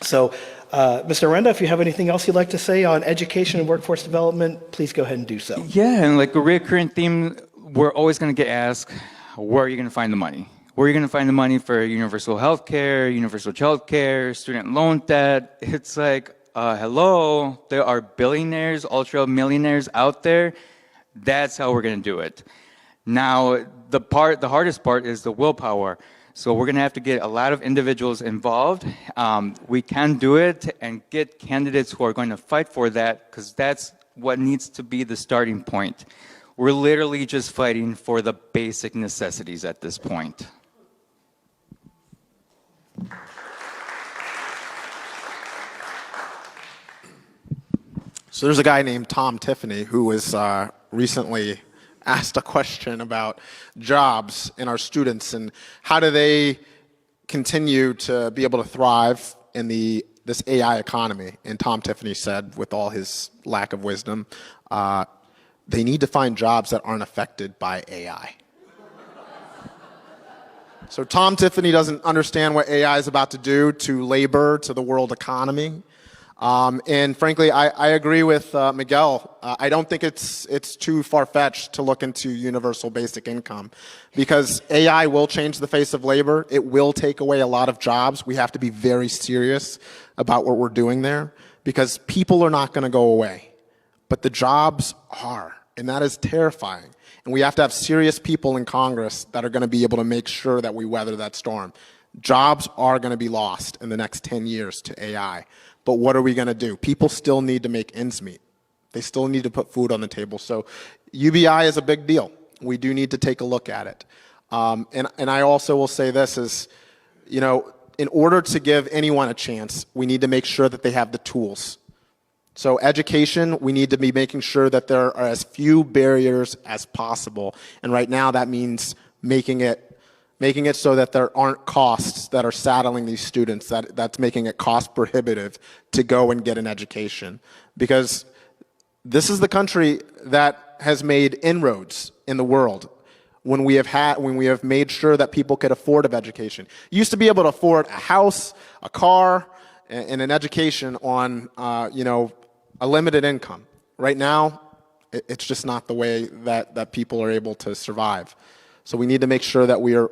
So, Mr. Arenda, if you have anything else you'd like to say on education and workforce development, please go ahead and do so. Yeah, and like a recurrent theme, we're always going to get asked, where are you going to find the money? Where are you going to find the money for universal health care, universal child care, student loan debt? It's like, hello, there are billionaires, ultra millionaires out there. That's how we're going to do it. Now, the hardest part is the willpower. So we're going to have to get a lot of individuals involved. We can do it and get candidates who are going to fight for that, because that's what needs to be the starting point. We're literally just fighting for the basic necessities at this point. So there's a guy named Tom Tiffany who was recently asked a question about jobs and our students and how do they continue to be able to thrive in this AI economy. And Tom Tiffany said, with all his lack of wisdom, they need to find jobs that aren't affected by AI. So Tom Tiffany doesn't understand what AI is about to do to labor, to the world economy. And frankly, I agree with Miguel. I don't think it's too far-fetched to look into universal basic income, because AI will change the face of labor. It will take away a lot of jobs. We have to be very serious about what we're doing there, because people are not going to go away, but the jobs are, and that is terrifying. And we have to have serious people in Congress that are going to be able to make sure that we weather that storm. Jobs are going to be lost in the next 10 years to AI. But what are we going to do? People still need to make ends meet. They still need to put food on the table. So UBI is a big deal. We do need to take a look at it. And I also will say this is, you know, in order to give anyone a chance, we need to make sure that they have the tools. So education, we need to be making sure that there are as few barriers as possible. And right now that means making it so that there aren't costs that are saddling these students, that's making it cost prohibitive to go and get an education. Because this is the country that has made inroads in the world when we have made sure that people could afford education. You used to be able to afford a house, a car, and an education on a limited income. Right now, it's just not the way that people are able to survive. So we need to make sure that we are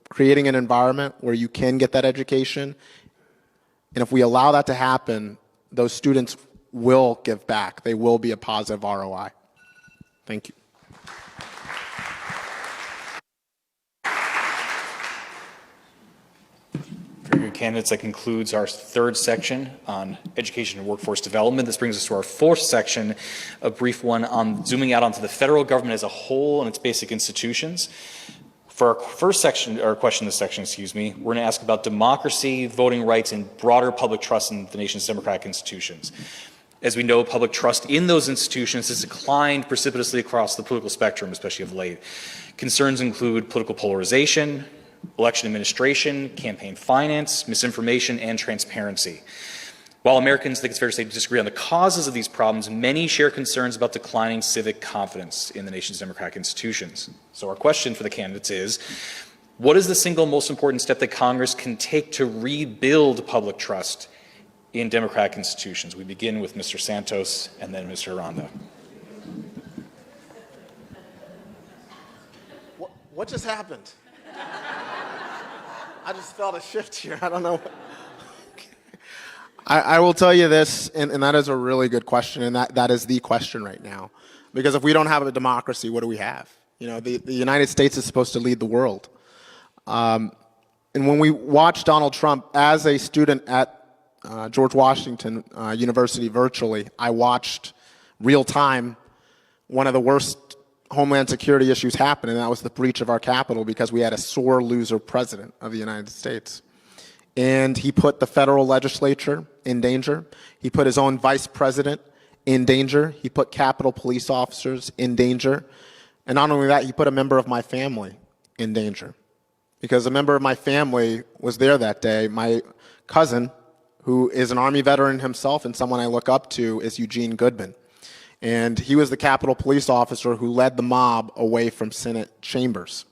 creating an environment where you can get that education. And if we allow that to happen, those students will give back. They will be a positive ROI. Thank you. Very good, candidates. That concludes our third section on education and workforce development. This brings us to our fourth section, a brief one on zooming out onto the federal government as a whole and its basic institutions. For our first section, or question in this section, we're going to ask about democracy, voting rights, and broader public trust in the nation's democratic institutions. As we know, public trust in those institutions has declined precipitously across the political spectrum, especially of late. Concerns include political polarization, election administration, campaign finance, misinformation, and transparency. While Americans, I think it's fair to say, disagree on the causes of these problems, many share concerns about declining civic confidence in the nation's democratic institutions. So our question for the candidates is, what is the single most important step that Congress can take to rebuild public trust in democratic institutions? We begin with Mr. Santos and then Mr. Aranda. What just happened? I just felt a shift here. I don't know. I will tell you this, and that is a really good question, and that is the question right now. Because if we don't have a democracy, what do we have? You know, the United States is supposed to lead the world. And when we watch Donald Trump, as a student at George Washington University virtually, I watched real time one of the worst Homeland Security issues happen, and that was the breach of our Capitol because we had a sore loser president of the United States. And he put the federal legislature in danger. He put his own vice president in danger. He put Capitol police officers in danger. And not only that, he put a member of my family in danger. Because a member of my family was there that day. My cousin, who is an Army veteran himself and someone I look up to, is Eugene Goodman. And he was the Capitol police officer who led the mob away from Senate chambers.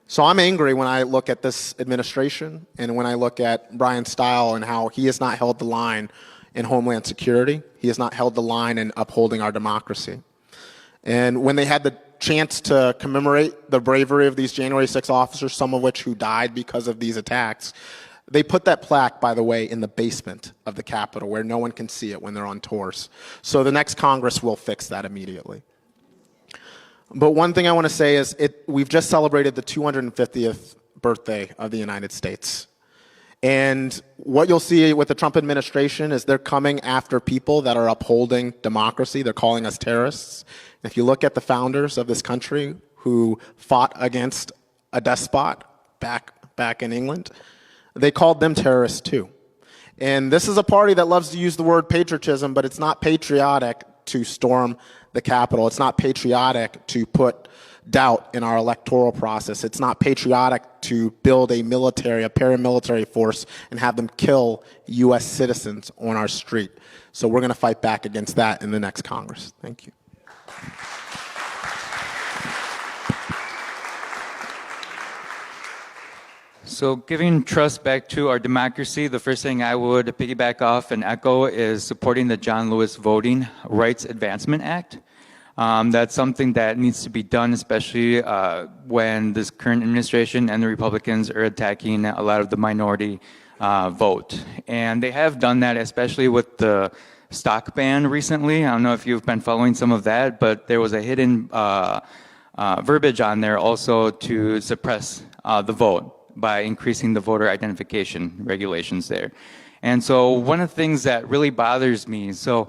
So I'm angry when I look at this administration and when I look at Brian Stile and how he has not held the line in Homeland Security. He has not held the line in upholding our democracy. And when they had the chance to commemorate the bravery of these January 6 officers, some of which who died because of these attacks, they put that plaque, by the way, in the basement of the Capitol where no one can see it when they're on tours. So the next Congress will fix that immediately. But one thing I want to say is we've just celebrated the 250th birthday of the United States. And what you'll see with the Trump administration is they're coming after people that are upholding democracy. They're calling us terrorists. And if you look at the founders of this country who fought against a despot back in England, they called them terrorists too. And this is a party that loves to use the word patriotism, but it's not patriotic to storm the Capitol. It's not patriotic to put doubt in our electoral process. It's not patriotic to build a paramilitary force and have them kill U.S. citizens on our street. So we're going to fight back against that in the next Congress. Thank you. So giving trust back to our democracy, the first thing I would piggyback off and echo is supporting the John Lewis Voting Rights Advancement Act. That's something that needs to be done, especially when this current administration and the Republicans are attacking a lot of the minority vote. And they have done that, especially with the stock ban recently. I don't know if you've been following some of that, but there was a hidden verbiage on there also to suppress the vote by increasing the voter identification regulations there. And so one of the things that really bothers me, just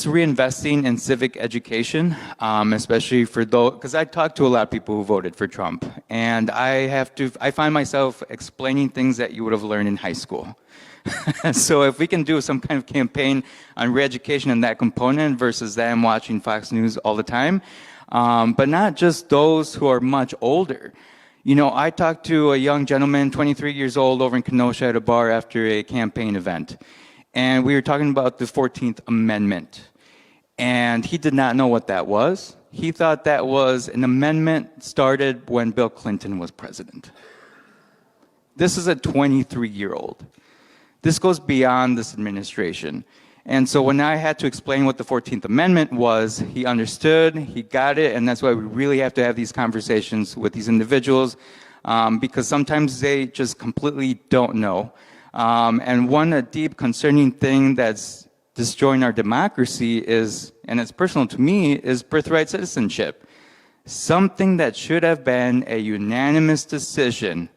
reinvesting in civic education, especially for those, because I talked to a lot of people who voted for Trump, and I find myself explaining things that you would have learned in high school. So if we can do some kind of campaign on re-education in that component versus them watching Fox News all the time, but not just those who are much older. You know, I talked to a young gentleman, 23 years old, over in Kenosha at a bar after a campaign event. And we were talking about the 14th Amendment. And he did not know what that was. He thought that was an amendment started when Bill Clinton was president. This is a 23-year-old. This goes beyond this administration. And so when I had to explain what the 14th Amendment was, he understood, he got it, and that's why we really have to have these conversations with these individuals, because sometimes they just completely don't know. And one deep concerning thing that's destroying our democracy is, and it's personal to me, is birthright citizenship. Something that should have been a unanimous decision.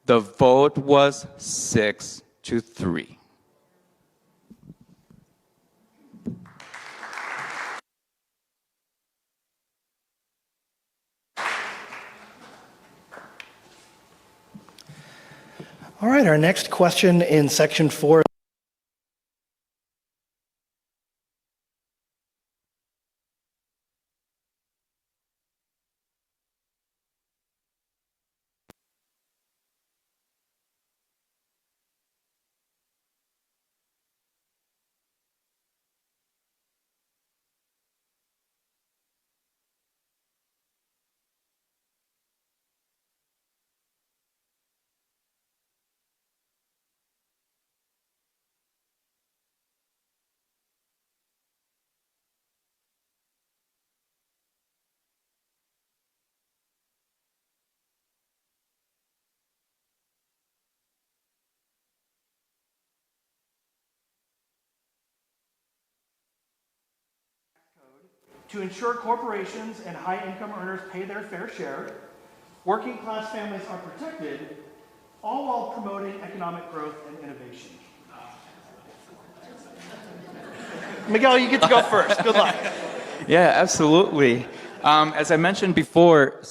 The vote was 6-3. All right, our next question in section 4. to ensure corporations and high-income earners pay their fair share, working class families are protected, all while promoting economic growth and innovation. Miguel, you get to go first. Good luck. Yeah, absolutely. As I mentioned before,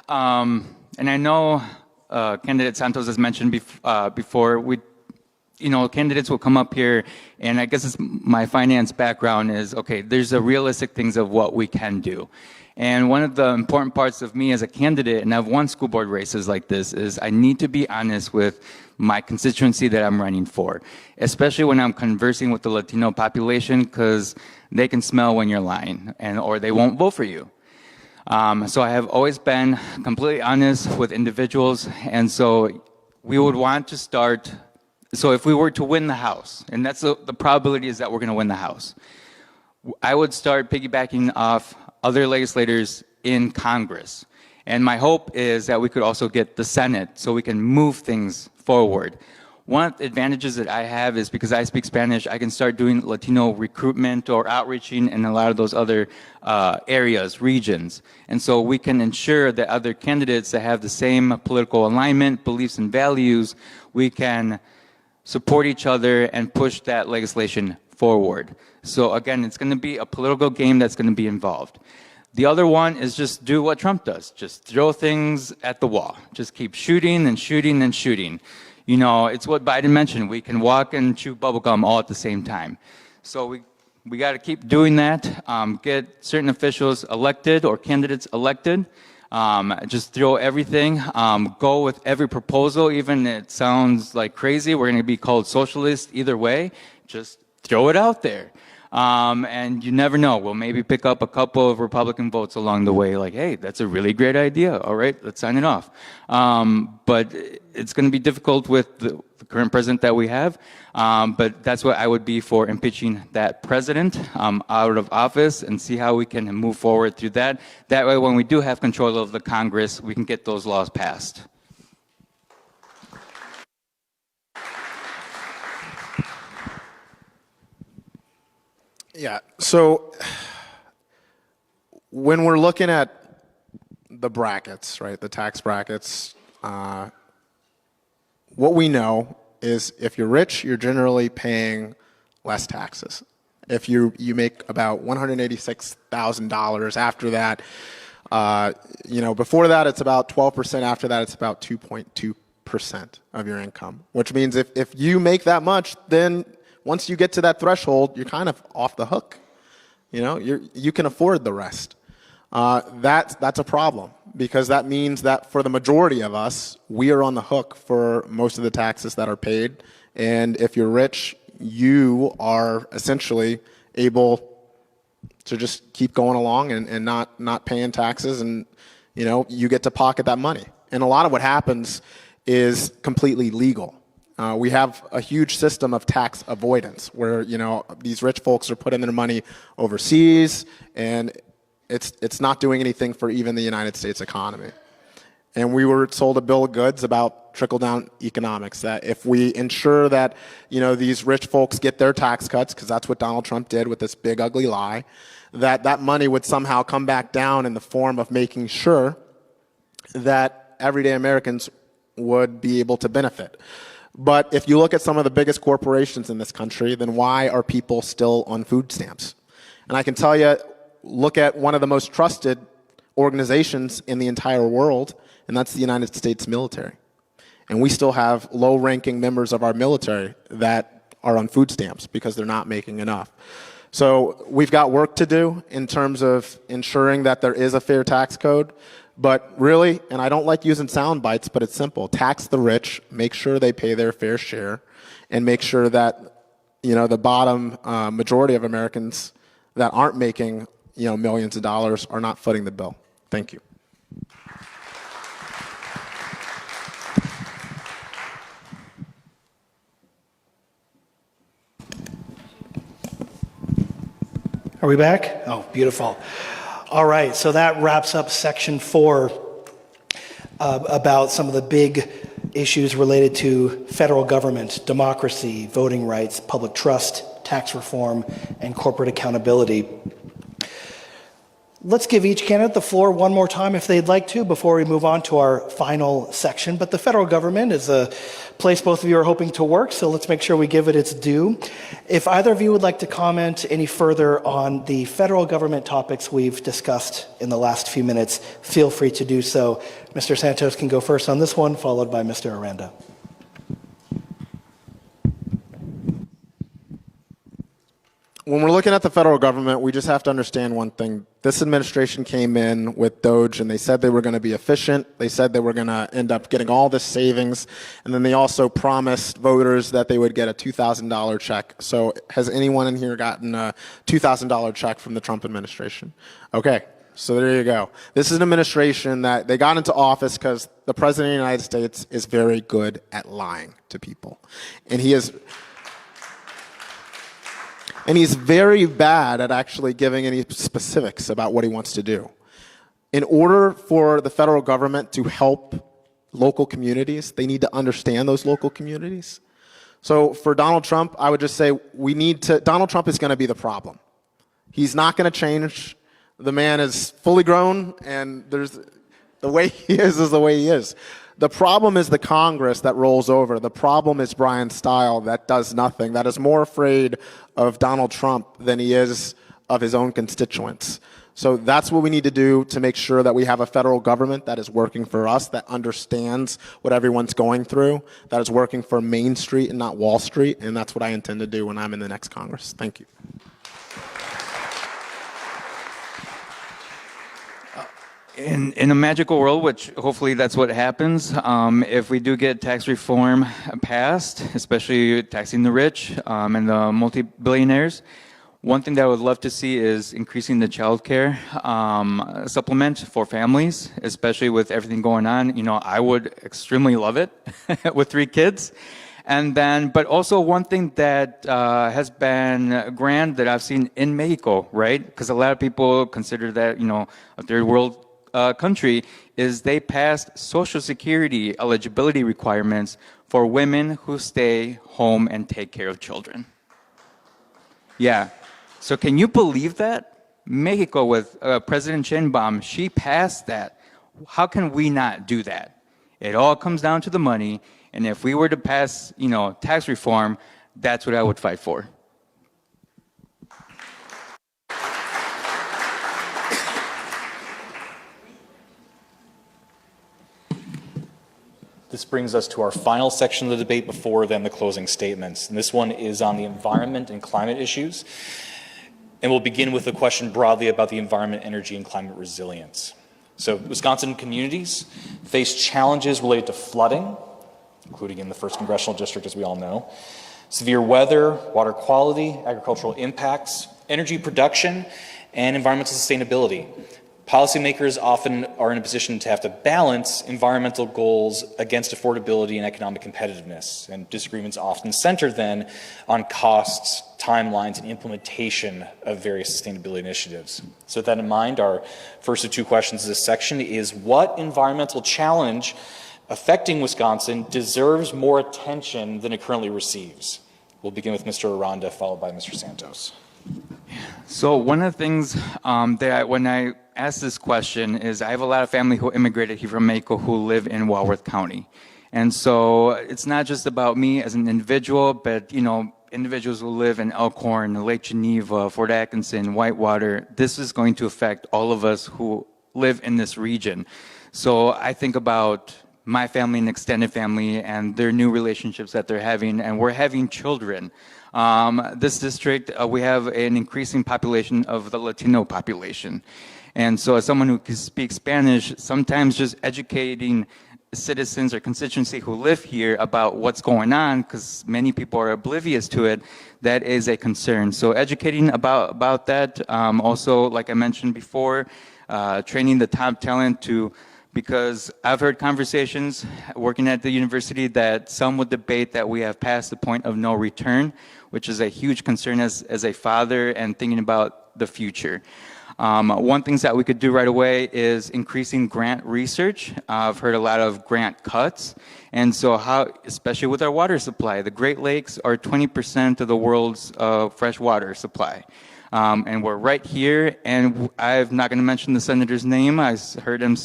and I know candidate Santos has mentioned before, candidates will come up here, and I guess my finance background is, okay, there's a realistic things of what we can do. And one of the important parts of me as a candidate, and I've won school board races like this, is I need to be honest with my constituency that I'm running for, especially when I'm conversing with the Latino population, because they can smell when you're lying, or they won't vote for you. So I have always been completely honest with individuals, and so we would want to start. So if we were to win the House, and that's the probability is that we're going to win the House, I would start piggybacking off other legislators in Congress. And my hope is that we could also get the Senate so we can move things forward. One of the advantages that I have is because I speak Spanish, I can start doing Latino recruitment or outreaching in a lot of those other areas, regions. And so we can ensure that other candidates that have the same political alignment, beliefs, and values, we can support each other and push that legislation forward. So again, it's going to be a political game that's going to be involved. The other one is just do what Trump does. Just throw things at the wall. Just keep shooting and shooting and shooting. You know, it's what Biden mentioned. We can walk and chew bubblegum all at the same time. So we got to keep doing that, get certain officials elected or candidates elected. Just throw everything, go with every proposal, even it sounds like crazy. We're going to be called socialist either way. Just throw it out there. And you never know. We'll maybe pick up a couple of Republican votes along the way, like, hey, that's a really great idea. All right, let's sign it off. But it's going to be difficult with the current president that we have. But that's what I would be for impeaching that president out of office and see how we can move forward through that. That way, when we do have control of the Congress, we can get those laws passed. Yeah, so when we're looking at the brackets, right, the tax brackets, what we know is if you're rich, you're generally paying less taxes. If you make about $186,000 after that, before that it's about 12%, after that it's about 2.2% of your income, which means if you make that much, then once you get to that threshold, you're kind of off the hook. You can afford the rest. That's a problem, because that means that for the majority of us, we are on the hook for most of the taxes that are paid. And if you're rich, you are essentially able to just keep going along and not paying taxes, and you get to pocket that money. And a lot of what happens is completely legal. We have a huge system of tax avoidance where, these rich folks are putting their money overseas, and it's not doing anything for even the United States economy. And we were sold a bill of goods about trickle-down economics, that if we ensure that, these rich folks get their tax cuts, because that's what Donald Trump did with this big ugly lie, that money would somehow come back down in the form of making sure that everyday Americans would be able to benefit. But if you look at some of the biggest corporations in this country, then why are people still on food stamps? And I can tell you, look at one of the most trusted organizations in the entire world, and that's the United States military. And we still have low-ranking members of our military that are on food stamps because they're not making enough. So we've got work to do in terms of ensuring that there is a fair tax code. But really, and I don't like using sound bites, but it's simple. Tax the rich, make sure they pay their fair share, and make sure that, the bottom majority of Americans that aren't making, millions of dollars are not footing the bill. Thank you. Are we back? Oh, beautiful. All right, so that wraps up section 4 about some of the big issues related to federal government, democracy, voting rights, public trust, tax reform, and corporate accountability. Let's give each candidate the floor one more time if they'd like to before we move on to our final section. But the federal government is a place both of you are hoping to work, so let's make sure we give it its due. If either of you would like to comment any further on the federal government topics we've discussed in the last few minutes, feel free to do so. Mr. Santos can go first on this one, followed by Mr. Aranda. When we're looking at the federal government, we just have to understand one thing. This administration came in with DOGE, and they said they were going to be efficient. They said they were going to end up getting all this savings, and then they also promised voters that they would get a $2,000 check. So has anyone in here gotten a $2,000 check from the Trump administration? Okay, so there you go. This is an administration that they got into office because the President of the United States is very good at lying to people. And he's very bad at actually giving any specifics about what he wants to do. In order for the federal government to help local communities, they need to understand those local communities. So for Donald Trump, I would just say Donald Trump is going to be the problem. He's not going to change. The man is fully grown, and the way he is the way he is. The problem is the Congress that rolls over. The problem is Brian Style that does nothing, that is more afraid of Donald Trump than he is of his own constituents. So that's what we need to do to make sure that we have a federal government that is working for us, that understands what everyone's going through, that is working for Main Street and not Wall Street, and that's what I intend to do when I'm in the next Congress. Thank you. In a magical world, which hopefully that's what happens, if we do get tax reform passed, especially taxing the rich and the multi-billionaires, one thing that I would love to see is increasing the child care supplement for families, especially with everything going on. You know, I would extremely love it with 3 kids. And then, but also one thing that has been grand that I've seen in Mexico, right? Because a lot of people consider that, you know, a third world country, is they passed Social Security eligibility requirements for women who stay home and take care of children. Yeah. So can you believe that? Mexico with President Sheinbaum, she passed that. How can we not do that? It all comes down to the money, and if we were to pass, you know, tax reform, that's what I would fight for. This brings us to our final section of the debate before then the closing statements. And this one is on the environment and climate issues. And we'll begin with a question broadly about the environment, energy, and climate resilience. So Wisconsin communities face challenges related to flooding, including in the 1st Congressional District, as we all know, severe weather, water quality, agricultural impacts, energy production, and environmental sustainability. Policymakers often are in a position to have to balance environmental goals against affordability and economic competitiveness, and disagreements often center then on costs, timelines, and implementation of various sustainability initiatives. So with that in mind, our first of 2 questions in this section is, what environmental challenge affecting Wisconsin deserves more attention than it currently receives? We'll begin with Mr. Aranda, followed by Mr. Santos. So one of the things when I ask this question is, I have a lot of family who immigrated here from Mexico who live in Walworth County. And so it's not just about me as an individual, but, you know, individuals who live in Elkhorn, Lake Geneva, Fort Atkinson, Whitewater. This is going to affect all of us who live in this region. So I think about my family and extended family and their new relationships that they're having, and we're having children. This district, we have an increasing population of the Latino population. And so as someone who speaks Spanish, sometimes just educating citizens or constituency who live here about what's going on, because many people are oblivious to it, that is a concern. So educating about that, also, like I mentioned before, training the top talent because I've heard conversations working at the university that some would debate that we have passed the point of no return, which is a huge concern as a father and thinking about the future. One thing that we could do right away is increasing grant research. I've heard a lot of grant cuts. And so especially with our water supply, the Great Lakes are 20% of the world's fresh water supply. And we're right here, and I'm not going to mention the senator's name. Heard him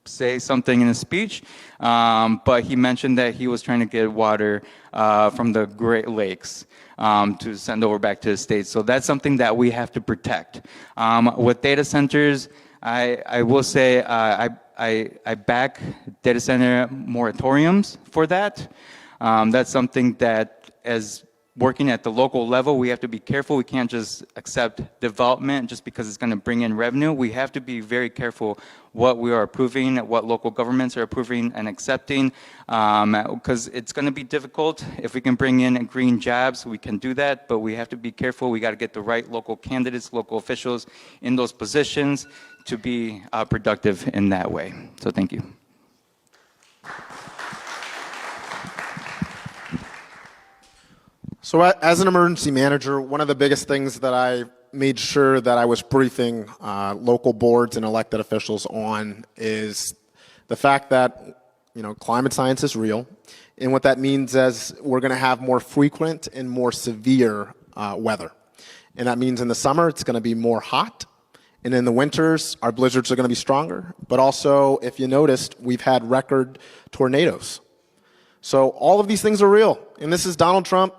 say something in his speech, but he mentioned that he was trying to get water from the Great Lakes to send over back to the states. So that's something that we have to protect. With data centers, I will say I back data center moratoriums for that. That's something that, as working at the local level, we have to be careful. We can't just accept development just because it's going to bring in revenue. We have to be very careful what we are approving, what local governments are approving and accepting, because it's going to be difficult. If we can bring in green jobs, we can do that, but we have to be careful. We got to get the right local candidates, local officials in those positions to be productive in that way. So thank you. So as an emergency manager, one of the biggest things that I made sure that I was briefing local boards and elected officials on is the fact that, climate science is real. And what that means is we're going to have more frequent and more severe weather. And that means in the summer, it's going to be more hot. And in the winters, our blizzards are going to be stronger. But also, if you noticed, we've had record tornadoes. So all of these things are real. And this is Donald Trump,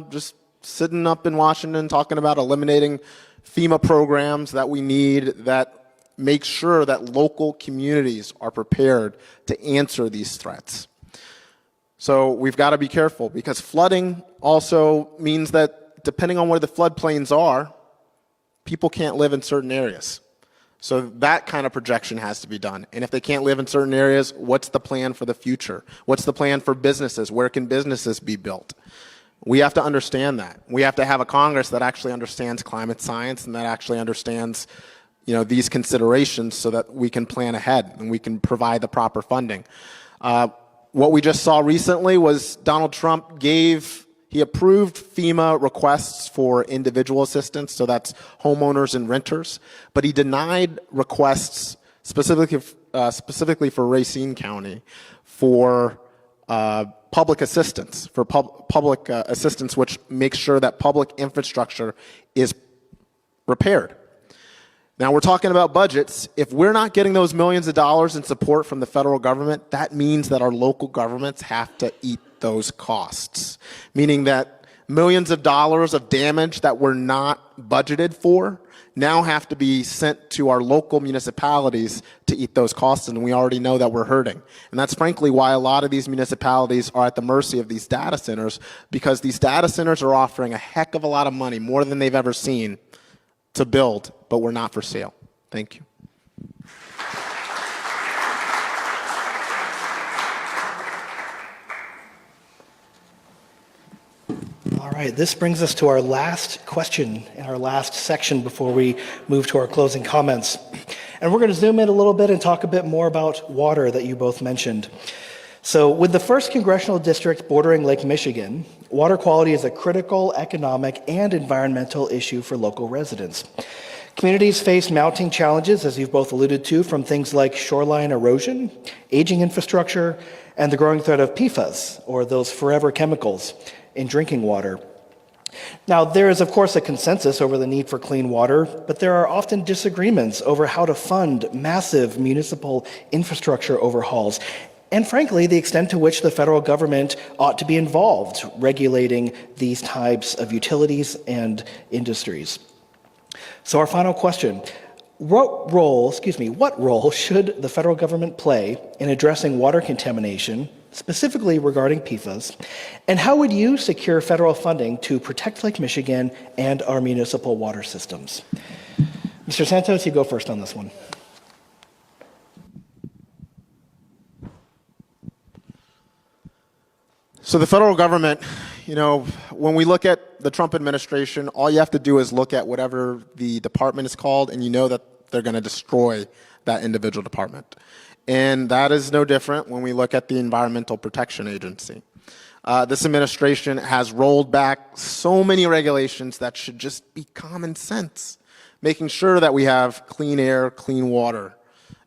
just sitting up in Washington talking about eliminating FEMA programs that we need that make sure that local communities are prepared to answer these threats. So we've got to be careful, because flooding also means that depending on where the floodplains are, people can't live in certain areas. So that kind of projection has to be done. And if they can't live in certain areas, what's the plan for the future? What's the plan for businesses? Where can businesses be built? We have to understand that. We have to have a Congress that actually understands climate science and that actually understands, these considerations so that we can plan ahead and we can provide the proper funding. What we just saw recently was Donald Trump he approved FEMA requests for individual assistance, so that's homeowners and renters, but he denied requests specifically for Racine County for public assistance, which makes sure that public infrastructure is repaired. Now, we're talking about budgets. If we're not getting those millions of dollars in support from the federal government, that means that our local governments have to eat those costs, meaning that millions of dollars of damage that were not budgeted for now have to be sent to our local municipalities to eat those costs, and we already know that we're hurting. And that's frankly why a lot of these municipalities are at the mercy of these data centers, because these data centers are offering a heck of a lot of money, more than they've ever seen, to build, but we're not for sale. Thank you. All right, this brings us to our last question in our last section before we move to our closing comments. And we're going to zoom in a little bit and talk a bit more about water that you both mentioned. So with the first congressional district bordering Lake Michigan, water quality is a critical economic and environmental issue for local residents. Communities face mounting challenges, as you've both alluded to, from things like shoreline erosion, aging infrastructure, and the growing threat of PFAS, or those forever chemicals, in drinking water. Now, there is, of course, a consensus over the need for clean water, but there are often disagreements over how to fund massive municipal infrastructure overhauls, and frankly, the extent to which the federal government ought to be involved regulating these types of utilities and industries. So our final question, what role should the federal government play in addressing water contamination, specifically regarding PFAS, and how would you secure federal funding to protect Lake Michigan and our municipal water systems? Mr. Santos, you go first on this one. So the federal government, when we look at the Trump administration, all you have to do is look at whatever the department is called, and you know that they're going to destroy that individual department. And that is no different when we look at the Environmental Protection Agency. This administration has rolled back so many regulations that should just be common sense, making sure that we have clean air, clean water,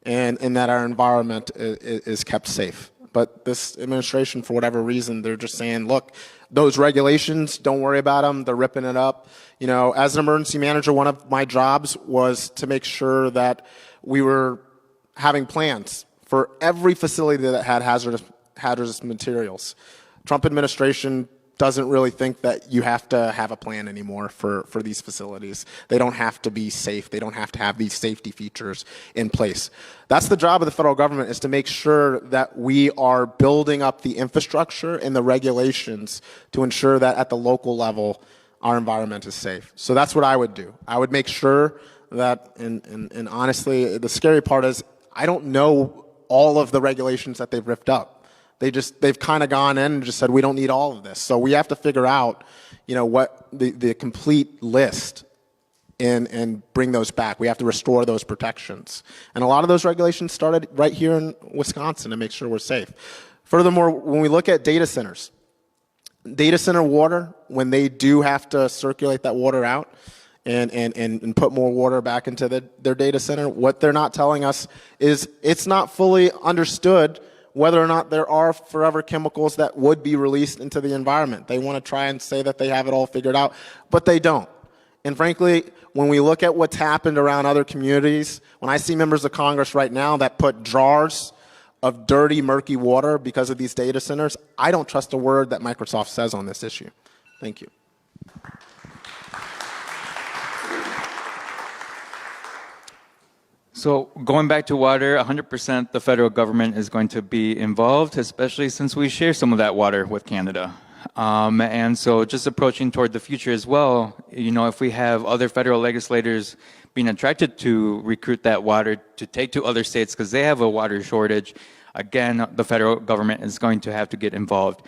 and that our environment is kept safe. But this administration, for whatever reason, they're just saying, look, those regulations, don't worry about them. They're ripping it up. You know, as an emergency manager, one of my jobs was to make sure that we were having plans for every facility that had hazardous materials. Trump administration doesn't really think that you have to have a plan anymore for these facilities. They don't have to be safe. They don't have to have these safety features in place. That's the job of the federal government, is to make sure that we are building up the infrastructure and the regulations to ensure that at the local level, our environment is safe. So that's what I would do. I would make sure that, and honestly, the scary part is I don't know all of the regulations that they've ripped up. They've kind of gone in and just said, we don't need all of this. So we have to figure out, you know, what the complete list and bring those back. We have to restore those protections. And a lot of those regulations started right here in Wisconsin to make sure we're safe. Furthermore, when we look at data centers, data center water, when they do have to circulate that water out and put more water back into their data center, what they're not telling us is it's not fully understood whether or not there are forever chemicals that would be released into the environment. They want to try and say that they have it all figured out, but they don't. And frankly, when we look at what's happened around other communities, when I see members of Congress right now that put jars of dirty, murky water because of these data centers, I don't trust a word that Microsoft says on this issue. Thank you. So going back to water, 100% the federal government is going to be involved, especially since we share some of that water with Canada. And so just approaching toward the future as well, you know, if we have other federal legislators being attracted to recruit that water to take to other states because they have a water shortage, again, the federal government is going to have to get involved.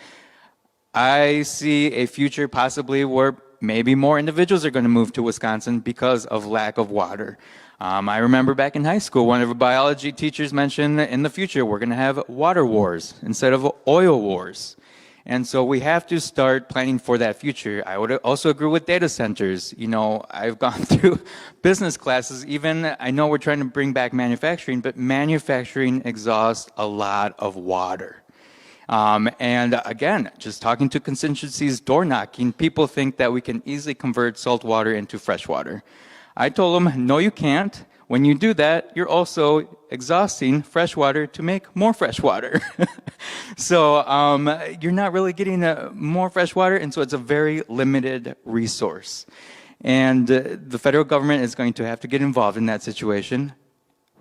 I see a future possibly where maybe more individuals are going to move to Wisconsin because of lack of water. I remember back in high school, one of the biology teachers mentioned that in the future we're going to have water wars instead of oil wars. And so we have to start planning for that future. I would also agree with data centers. You know, I've gone through business classes. Even I know we're trying to bring back manufacturing, but manufacturing exhausts a lot of water. And again, just talking to constituencies, door knocking, people think that we can easily convert salt water into fresh water. I told them, no, you can't. When you do that, you're also exhausting fresh water to make more fresh water. So you're not really getting more fresh water, and so it's a very limited resource. And the federal government is going to have to get involved in that situation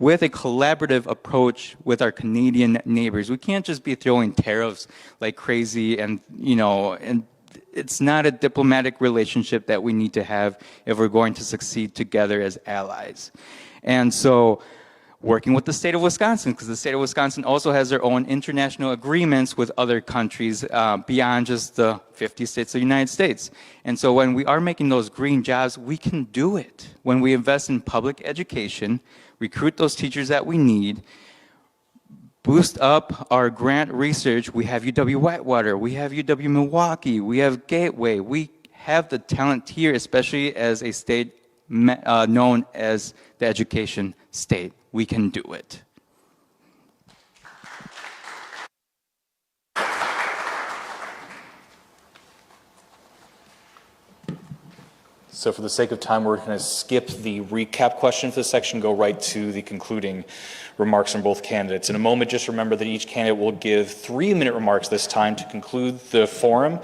with a collaborative approach with our Canadian neighbors. We can't just be throwing tariffs like crazy and, you know, and it's not a diplomatic relationship that we need to have if we're going to succeed together as allies. And so working with the state of Wisconsin, because the state of Wisconsin also has their own international agreements with other countries beyond just the 50 states of the United States. And so when we are making those green jobs, we can do it. When we invest in public education, recruit those teachers that we need, boost up our grant research. We have UW-Whitewater, we have UW-Milwaukee, we have Gateway. We have the talent here, especially as a state known as the education state. We can do it. So for the sake of time, we're going to skip the recap question for this section, go right to the concluding remarks from both candidates. In a moment, just remember that each candidate will give 3-minute remarks this time to conclude the forum,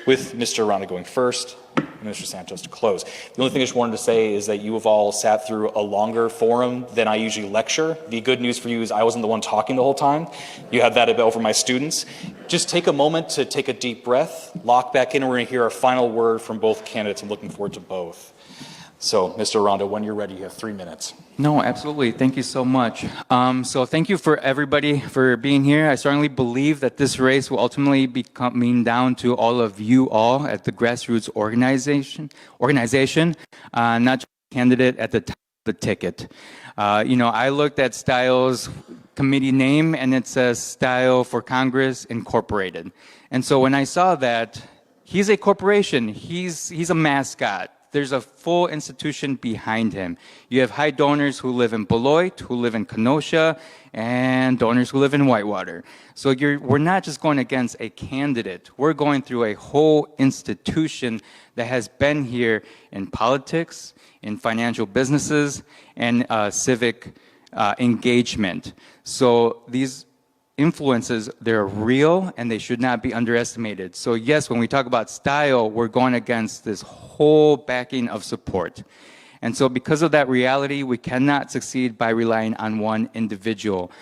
with Mr. Aranda going first and Mr. Santos to close. The only thing I just wanted to say is that you have all sat through a longer forum than I usually lecture. The good news for you is I wasn't the one talking the whole time. You had that over my students. Just take a moment to take a deep breath, lock back in, and we're going to hear a final word from both candidates. I'm looking forward to both. So, Mr. Aranda, when you're ready, you have 3 minutes. No, absolutely. Thank you so much. So thank you for everybody for being here. I certainly believe that this race will ultimately be coming down to all of you all at the grassroots organization, not just the candidate at the top of the ticket. You know, I looked at Styles' committee name, and it says Style for Congress Incorporated. And so when I saw that, he's a corporation. He's a mascot. there's a full institution behind him. You have high donors who live in Beloit, who live in Kenosha, and donors who live in Whitewater. So we're not just going against a candidate. We're going through a whole institution that has been here in politics, in financial businesses, and civic engagement. So these influences, they're real and they should not be underestimated. So yes, when we talk about style, we're going against this whole backing of support. And so because of that reality, we cannot succeed by relying on one individual.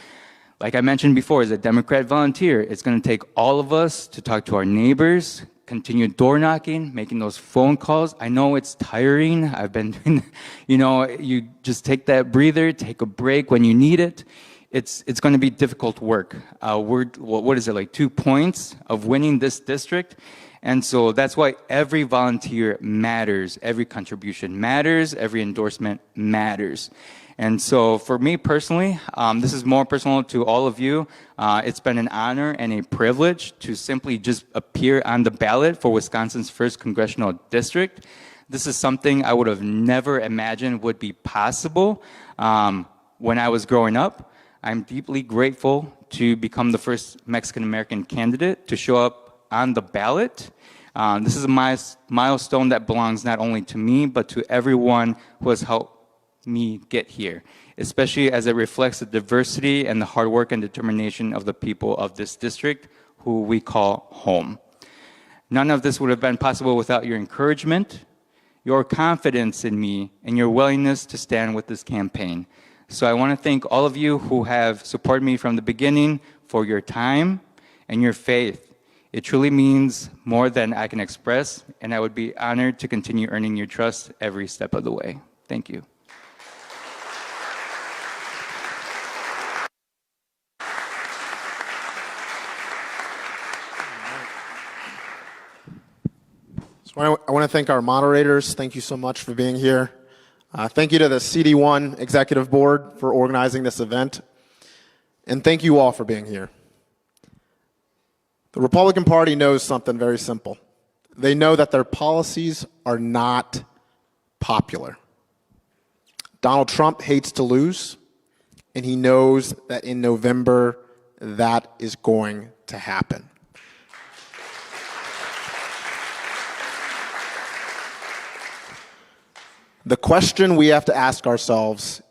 Like I mentioned before, as a Democrat volunteer, it's going to take all of us to talk to our neighbors, continue door knocking, making those phone calls. I know it's tiring. I've been, you just take that breather, take a break when you need it. It's going to be difficult work. What is it, like 2 points of winning this district? And so that's why every volunteer matters, every contribution matters, every endorsement matters. And so for me personally, this is more personal to all of you. It's been an honor and a privilege to simply just appear on the ballot for Wisconsin's 1st Congressional District. This is something I would have never imagined would be possible when I was growing up. I'm deeply grateful to become the first Mexican-American candidate to show up on the ballot. This is a milestone that belongs not only to me, but to everyone who has helped me get here, especially as it reflects the diversity and the hard work and determination of the people of this district, who we call home. None of this would have been possible without your encouragement, your confidence in me, and your willingness to stand with this campaign. So I want to thank all of you who have supported me from the beginning for your time and your faith. It truly means more than I can express, and I would be honored to continue earning your trust every step of the way. Thank you. So I want to thank our moderators. Thank you so much for being here. Thank you to the CD1 Executive Board for organizing this event. And thank you all for being here. The Republican Party knows something very simple. They know that their policies are not popular. Donald Trump hates to lose, and he knows that in November that is going to happen. The question we have to ask ourselves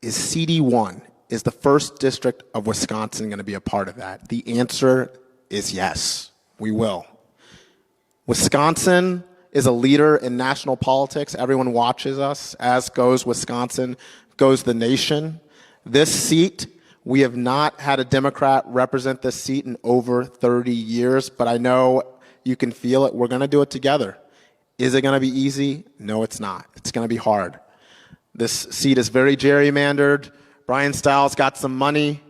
is CD1, is the 1st District of Wisconsin going to be a part of that? The answer is yes, we will. Wisconsin is a leader in national politics. Everyone watches us, as goes Wisconsin, goes the nation. This seat, we have not had a Democrat represent this seat in over 30 years, but I know you can feel it. We're going to do it together. Is it going to be easy? No, it's not. It's going to be hard. This seat is very gerrymandered. Brian Stiles got some money,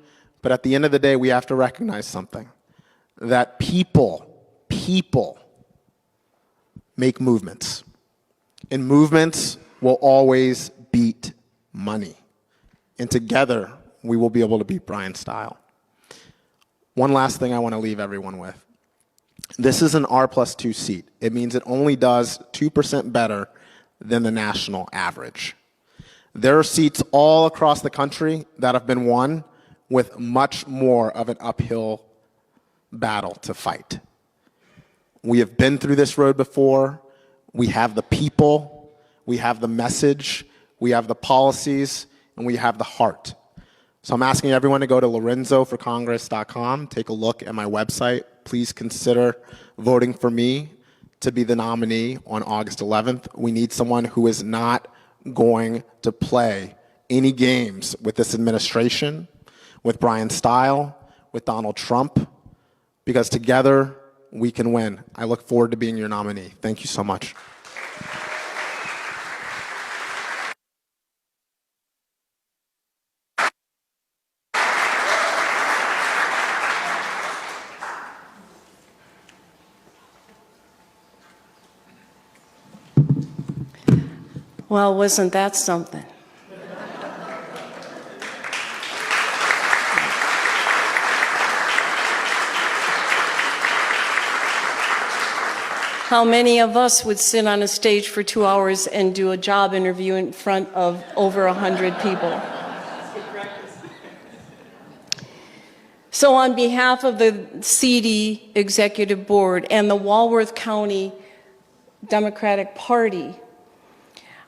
but at the end of the day, we have to recognize something, that people make movements, and movements will always beat money. And together, we will be able to beat Brian Stiles. One last thing I want to leave everyone with. This is an R+2 seat. It means it only does 2% better than the national average. There are seats all across the country that have been won with much more of an uphill battle to fight. We have been through this road before. We have the people, we have the message, we have the policies, and we have the heart. So I'm asking everyone to go to lorenzoforcongress.com, take a look at my website. Please consider voting for me to be the nominee on August 11th. We need someone who is not going to play any games with this administration, with Brian Stiles, with Donald Trump, because together we can win. I look forward to being your nominee. Thank you so much. Well, wasn't that something? How many of us would sit on a stage for 2 hours and do a job interview in front of over 100 people? So on behalf of the CD Executive Board and the Walworth County Democratic Party,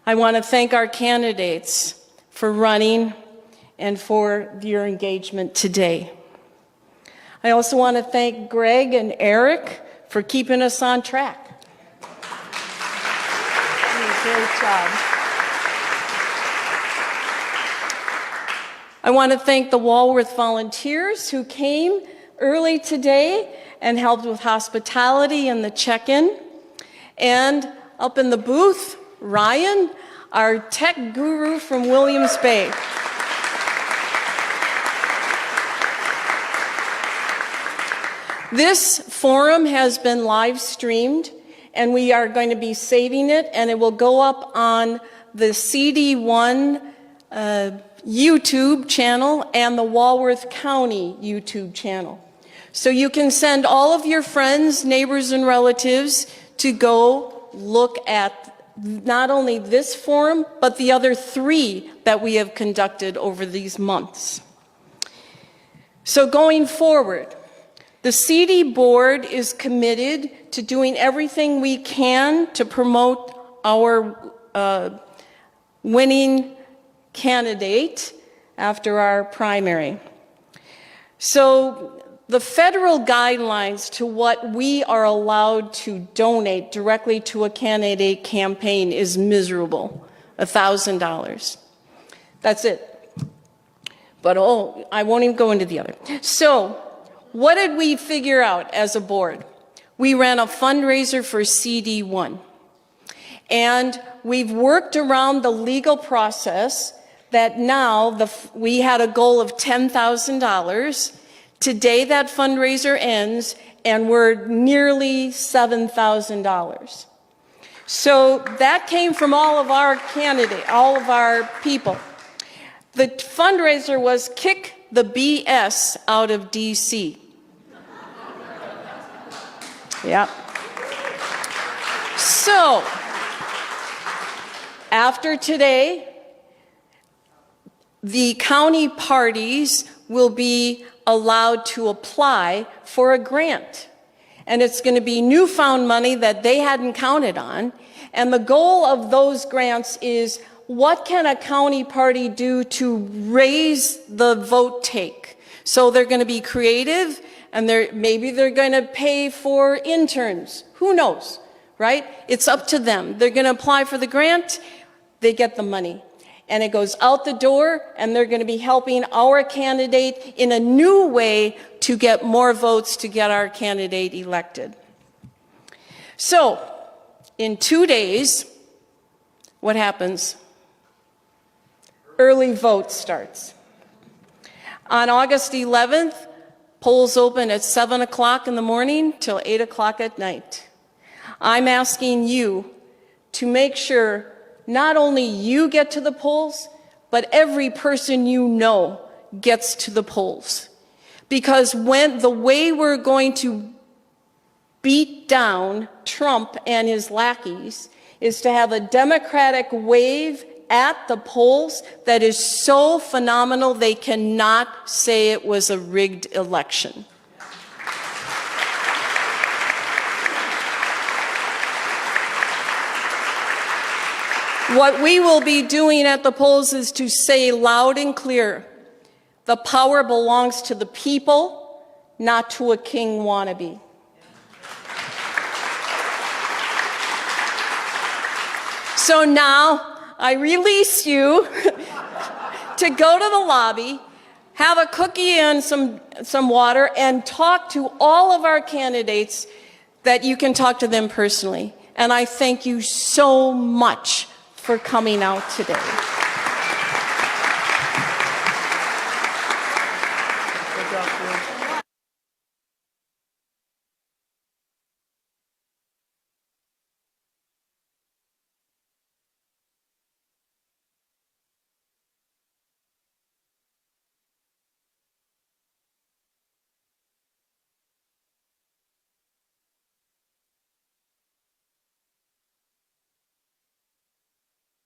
I want to thank our candidates for running and for your engagement today. I also want to thank Greg and Eric for keeping us on track. Great job. I want to thank the Walworth volunteers who came early today and helped with hospitality and the check-in. And up in the booth, Ryan, our tech guru from Williams Bay. This forum has been live streamed, and we are going to be saving it, and it will go up on the CD1 YouTube channel and the Walworth County YouTube channel. So you can send all of your friends, neighbors, and relatives to go look at not only this forum, but the other 3 that we have conducted over these months. So going forward, the CD board is committed to doing everything we can to promote our winning candidate after our primary. So the federal guidelines to what we are allowed to donate directly to a candidate campaign is miserable, $1,000. That's it. But I won't even go into the other. So what did we figure out as a board? We ran a fundraiser for CD1. And we've worked around the legal process that now we had a goal of $10,000. Today that fundraiser ends and we're nearly $7,000. So that came from all of our candidates, all of our people. The fundraiser was Kick the BS Out of DC. Yep. So, after today, the county parties will be allowed to apply for a grant. And it's going to be newfound money that they hadn't counted on. And the goal of those grants is, what can a county party do to raise the vote take? So they're going to be creative, and maybe they're going to pay for interns. Who knows, right? It's up to them. They're going to apply for the grant, they get the money. And it goes out the door, and they're going to be helping our candidate in a new way to get more votes to get our candidate elected. So, in 2 days, what happens? Early vote starts. On August 11th, polls open at 7 o'clock in the morning till 8 o'clock at night. I'm asking you to make sure not only you get to the polls, but every person you know gets to the polls. Because the way we're going to beat down Trump and his lackeys is to have a Democratic wave at the polls that is so phenomenal they cannot say it was a rigged election. What we will be doing at the polls is to say loud and clear, the power belongs to the people, not to a king wannabe. So now, I release you to go to the lobby, have a cookie and some water, and talk to all of our candidates that you can talk to them personally. And I thank you so much for coming out today.